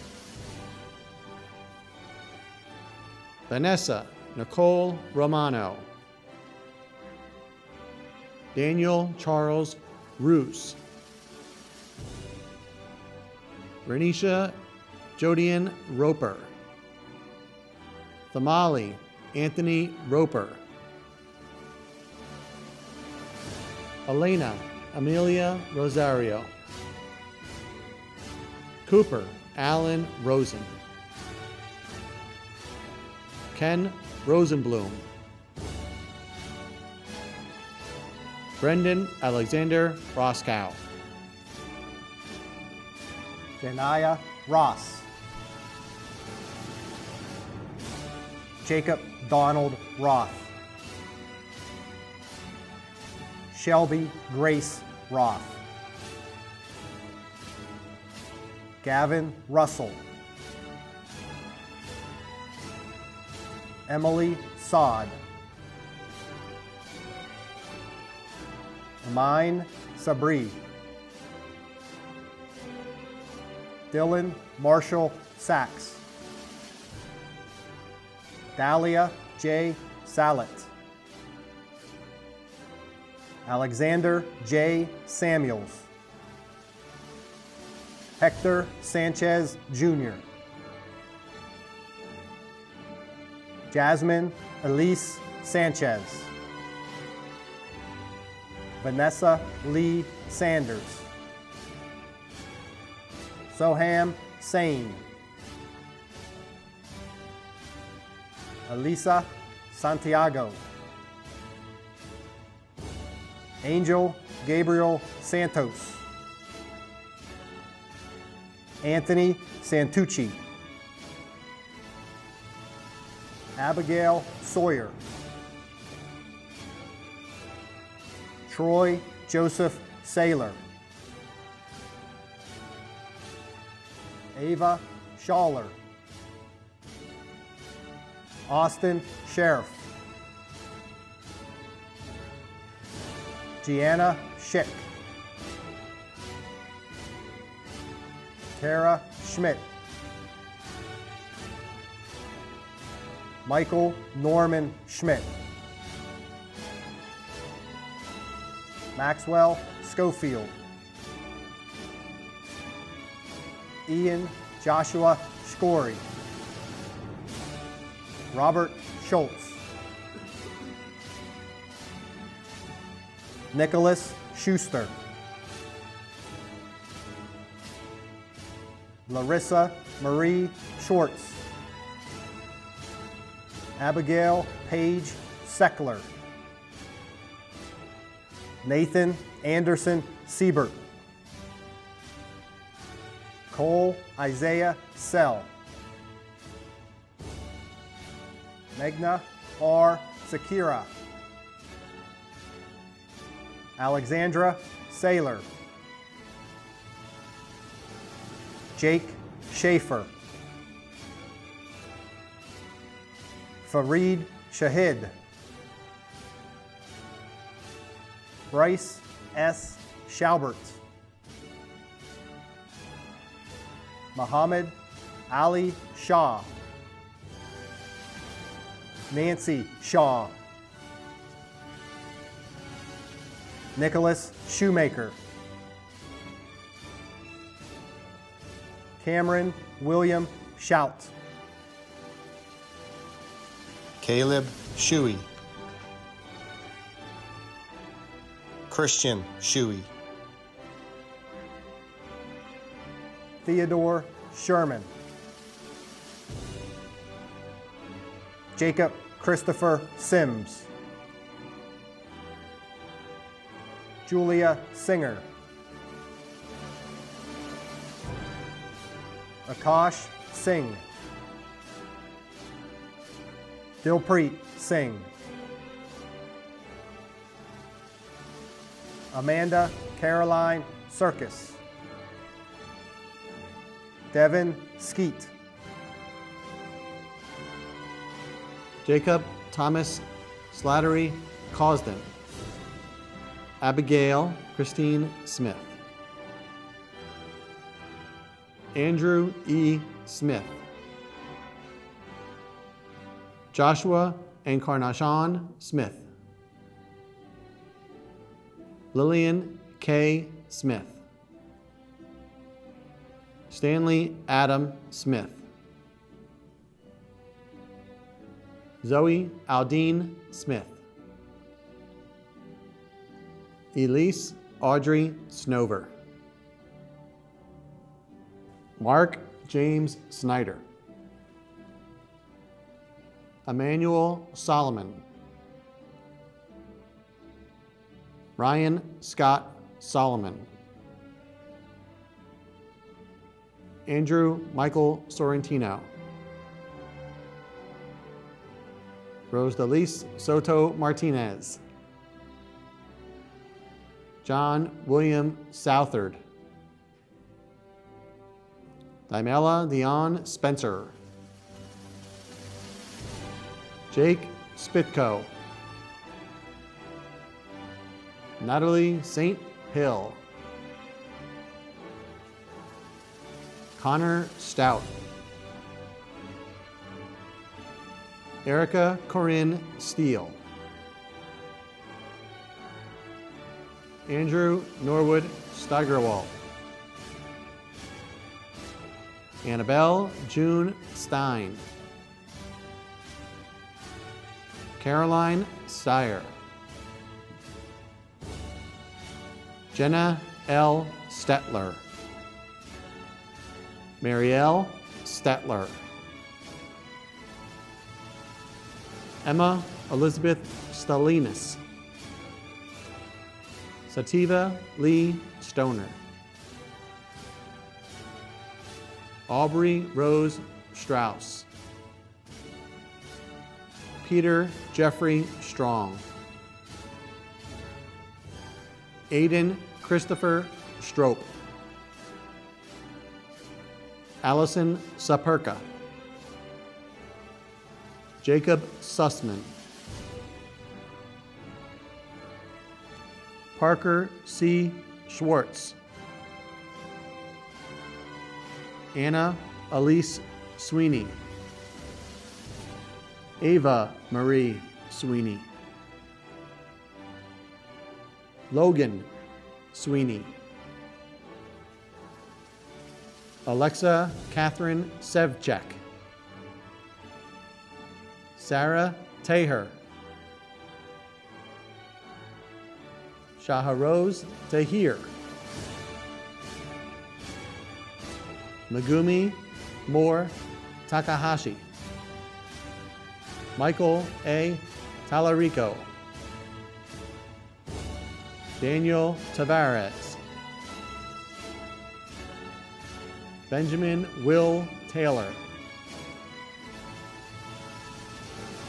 H: Vanessa Nicole Romano, Daniel Charles Roos, Renisha Jodian Roper, Thamali Anthony Roper, Elena Amelia Rosario, Cooper Alan Rosen. Ken Rosenblum. Brendan Alexander Roscow.
J: Janaya Ross. Jacob Donald Roth. Shelby Grace Roth. Gavin Russell. Emily Sod. Mine Sabri. Dylan Marshall Sachs. Dahlia J. Salet. Alexander J. Samuels. Hector Sanchez Jr. Jasmine Elise Sanchez. Vanessa Lee Sanders. Soham Sain. Elisa Santiago. Angel Gabriel Santos. Anthony Santucci. Abigail Sawyer. Troy Joseph Saylor. Ava Schaller. Austin Sheriff. Gianna Schick. Tara Schmidt. Michael Norman Schmidt. Maxwell Schofield. Ian Joshua Scory. Robert Schultz. Nicholas Schuster. Larissa Marie Schwartz. Abigail Page Seckler. Nathan Anderson Siebert. Cole Isaiah Sell. Megna R. Sakira. Alexandra Saylor. Jake Schaefer. Fareed Shahid. Bryce S. Schaubert. Muhammad Ali Shah. Nancy Shaw. Nicholas Shoemaker. Cameron William Shout.
K: Caleb Shuey. Christian Shuey.
J: Theodore Sherman. Jacob Christopher Sims. Julia Singer. Akash Singh. Dilpreet Singh. Amanda Caroline Circus. Devin Skeet.
H: Jacob Thomas Slattery Cosden. Abigail Christine Smith. Andrew E. Smith. Joshua Encarnacion Smith. Lillian K. Smith. Stanley Adam Smith. Zoe Aldine Smith. Elise Audrey Snover. Mark James Snyder. Emmanuel Solomon. Ryan Scott Solomon. Andrew Michael Sorrentino. Rosedalice Soto Martinez. John William Southard. Dimela Dion Spencer. Jake Spitko. Natalie St. Hill. Connor Stout. Erica Corinne Steele. Andrew Norwood Steigerwald. Annabelle June Stein. Caroline Steyer. Jenna L. Stetler. Marielle Stetler. Emma Elizabeth Stalinas. Sativa Lee Stoner. Aubrey Rose Strauss. Peter Jeffrey Strong. Aiden Christopher Strope. Allison Saperka. Jacob Sussman. Parker C. Schwartz. Anna Elise Sweeney. Ava Marie Sweeney. Logan Sweeney. Alexa Catherine Sevchek. Sarah Taher. Shaharose Tahir. Megumi Moore Takahashi. Michael A. Talarico. Daniel Tavares. Benjamin Will Taylor.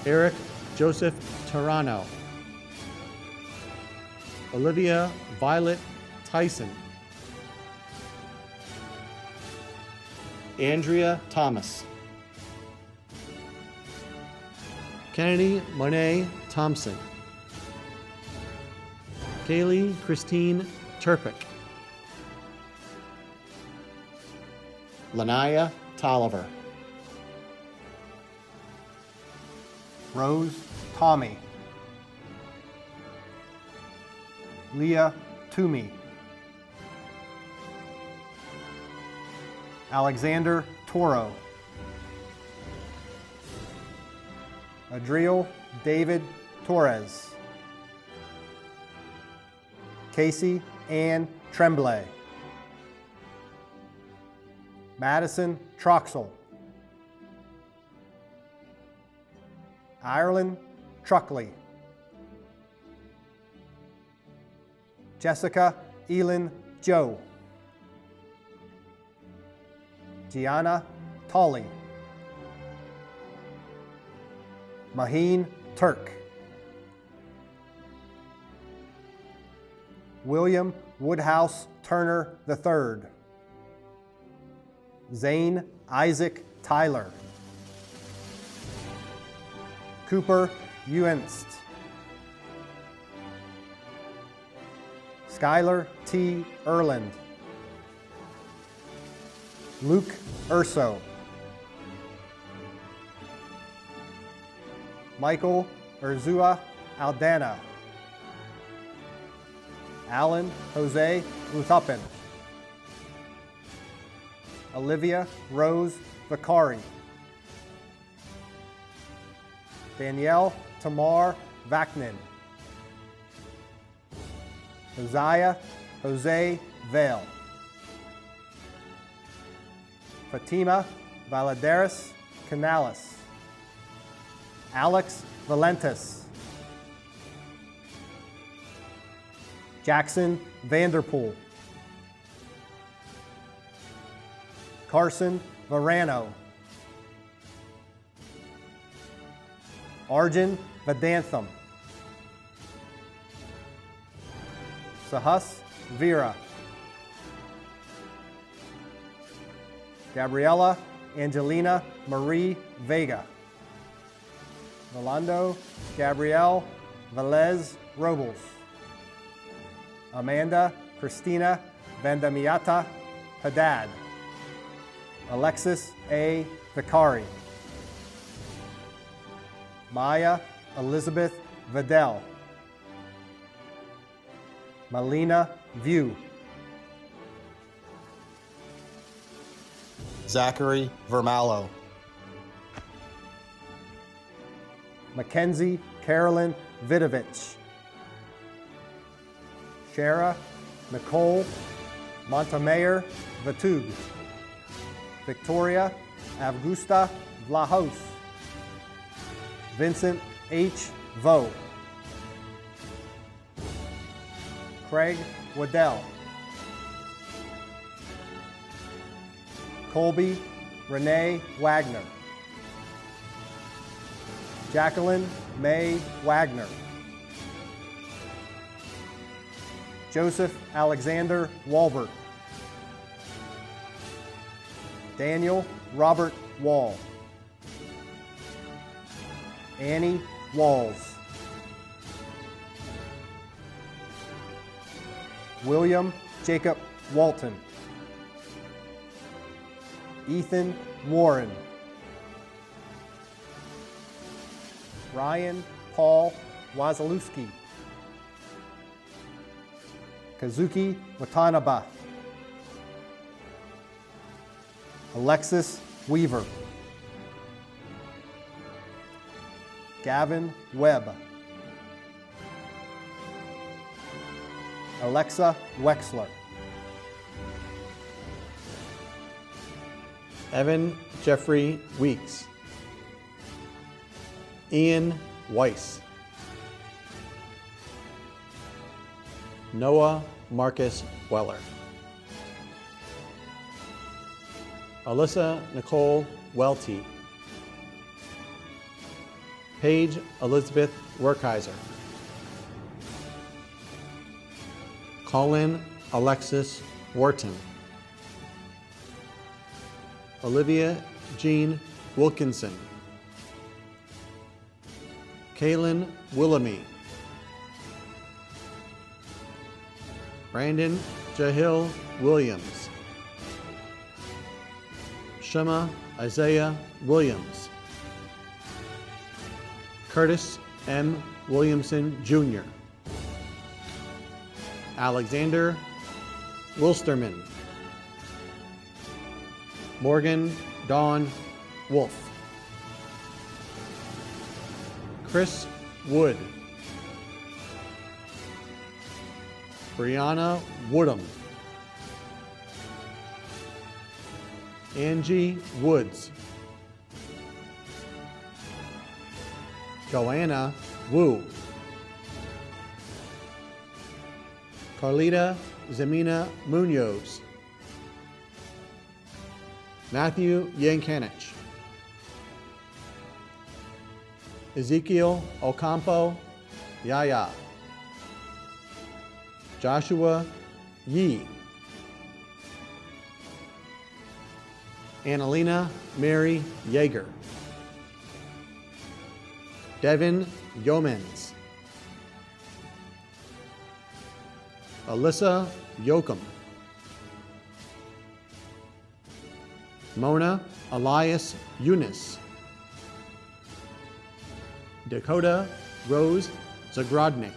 H: Eric Joseph Turano. Olivia Violet Tyson. Andrea Thomas. Kennedy Monet Thompson. Kaylee Christine Turpick. Lanaya Tolliver.
J: Rose Tommy. Leah Toomey. Alexander Toro. Adriel David Torres. Casey Ann Tremblay. Madison Troxel. Ireland Truckley. Jessica Elin Joe. Gianna Tolley. Maheen Turk. William Woodhouse Turner III. Zane Isaac Tyler. Cooper Uenst. Skylar T. Erland. Luke Urso. Michael Urzua Aldana. Alan Jose Uthapin. Olivia Rose Vicari. Danielle Tamar Vaknin. Josiah Jose Vale. Fatima Valadares Canales, Alex Valentis, Jackson Vanderpool, Carson Varano, Arjun Vedantham, Sahas Vera, Gabriela Angelina Marie Vega, Rolando Gabrielle Velez Robles, Amanda Christina Vandamiata Haddad, Alexis A. Vicari, Maya Elizabeth Vidal, Melina View,
K: Zachary Vermallo,
J: Mackenzie Carolyn Vidovich, Shara Nicole Montemayor Vatug, Victoria Augusta Vlahos, Vincent H. Vo, Craig Waddell, Colby Renee Wagner, Jacqueline May Wagner, Joseph Alexander Walbert, Daniel Robert Wall, Annie Walls, William Jacob Walton, Ethan Warren, Ryan Paul Wazalewski, Kazuki Watanabe, Alexis Weaver, Gavin Webb, Alexa Wexler,
H: Evan Jeffrey Weeks, Ian Weiss, Noah Marcus Weller, Alyssa Nicole Welty, Paige Elizabeth Werkheiser, Colin Alexis Wharton, Olivia Jean Wilkinson, Kaylin Willamy, Brandon Jahil Williams, Shema Isaiah Williams, Curtis M. Williamson Jr., Alexander Wilsterman, Morgan Dawn Wolf, Chris Wood, Brianna Woodham, Angie Woods, Joanna Wu, Carlita Zemina Munoz, Matthew Yankanich, Ezekiel Ocampo Yaya, Joshua Yee, Annalena Mary Yeager, Devin Yeomans, Alyssa Yoakum, Mona Elias Eunice, Dakota Rose Zagrodnik,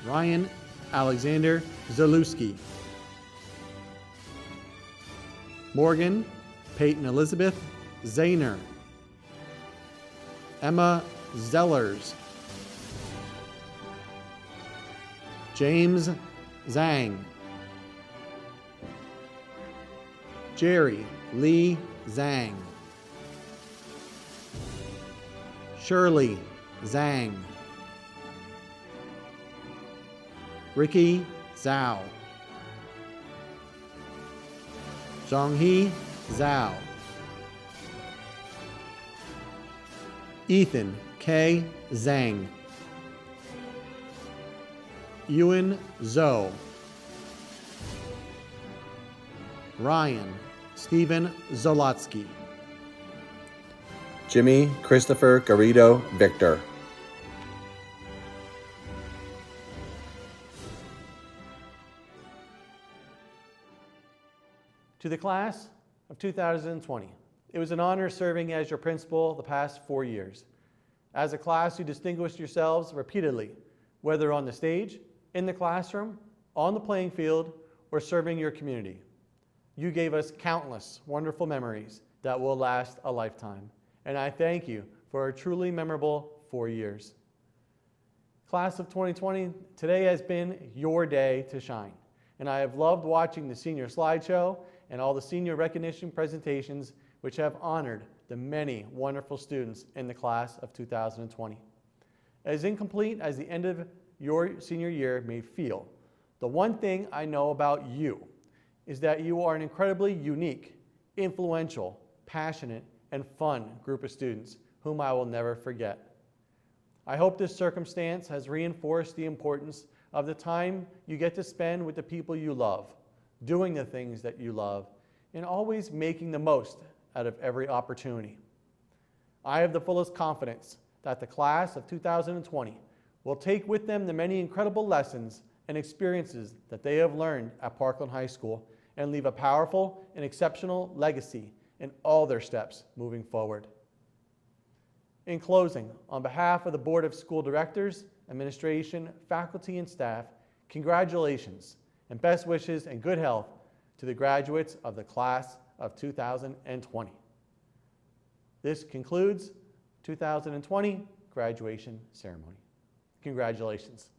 H: Ryan Alexander Zalewski, Morgan Peyton Elizabeth Zahner, Emma Zellers, James Zhang, Jerry Lee Zhang. Shirley Zhang. Ricky Zhao. Zhonghee Zhao. Ethan K. Zhang. Ewan Zhou. Ryan Stephen Zolotsky.
K: Jimmy Christopher Garrido Victor.
H: To the class of 2020, it was an honor serving as your principal the past 4 years. As a class, you distinguished yourselves repeatedly, whether on the stage, in the classroom, on the playing field, or serving your community. You gave us countless wonderful memories that will last a lifetime, and I thank you for a truly memorable 4 years. Class of 2020, today has been your day to shine, and I have loved watching the senior slideshow and all the senior recognition presentations which have honored the many wonderful students in the class of 2020. As incomplete as the end of your senior year may feel, the one thing I know about you is that you are an incredibly unique, influential, passionate, and fun group of students whom I will never forget. I hope this circumstance has reinforced the importance of the time you get to spend with the people you love, doing the things that you love, and always making the most out of every opportunity. I have the fullest confidence that the class of 2020 will take with them the many incredible lessons and experiences that they have learned at Parkland High School and leave a powerful and exceptional legacy in all their steps moving forward. In closing, on behalf of the Board of School Directors, administration, faculty, and staff, congratulations and best wishes and good health to the graduates of the class of 2020. This concludes 2020 graduation ceremony. Congratulations.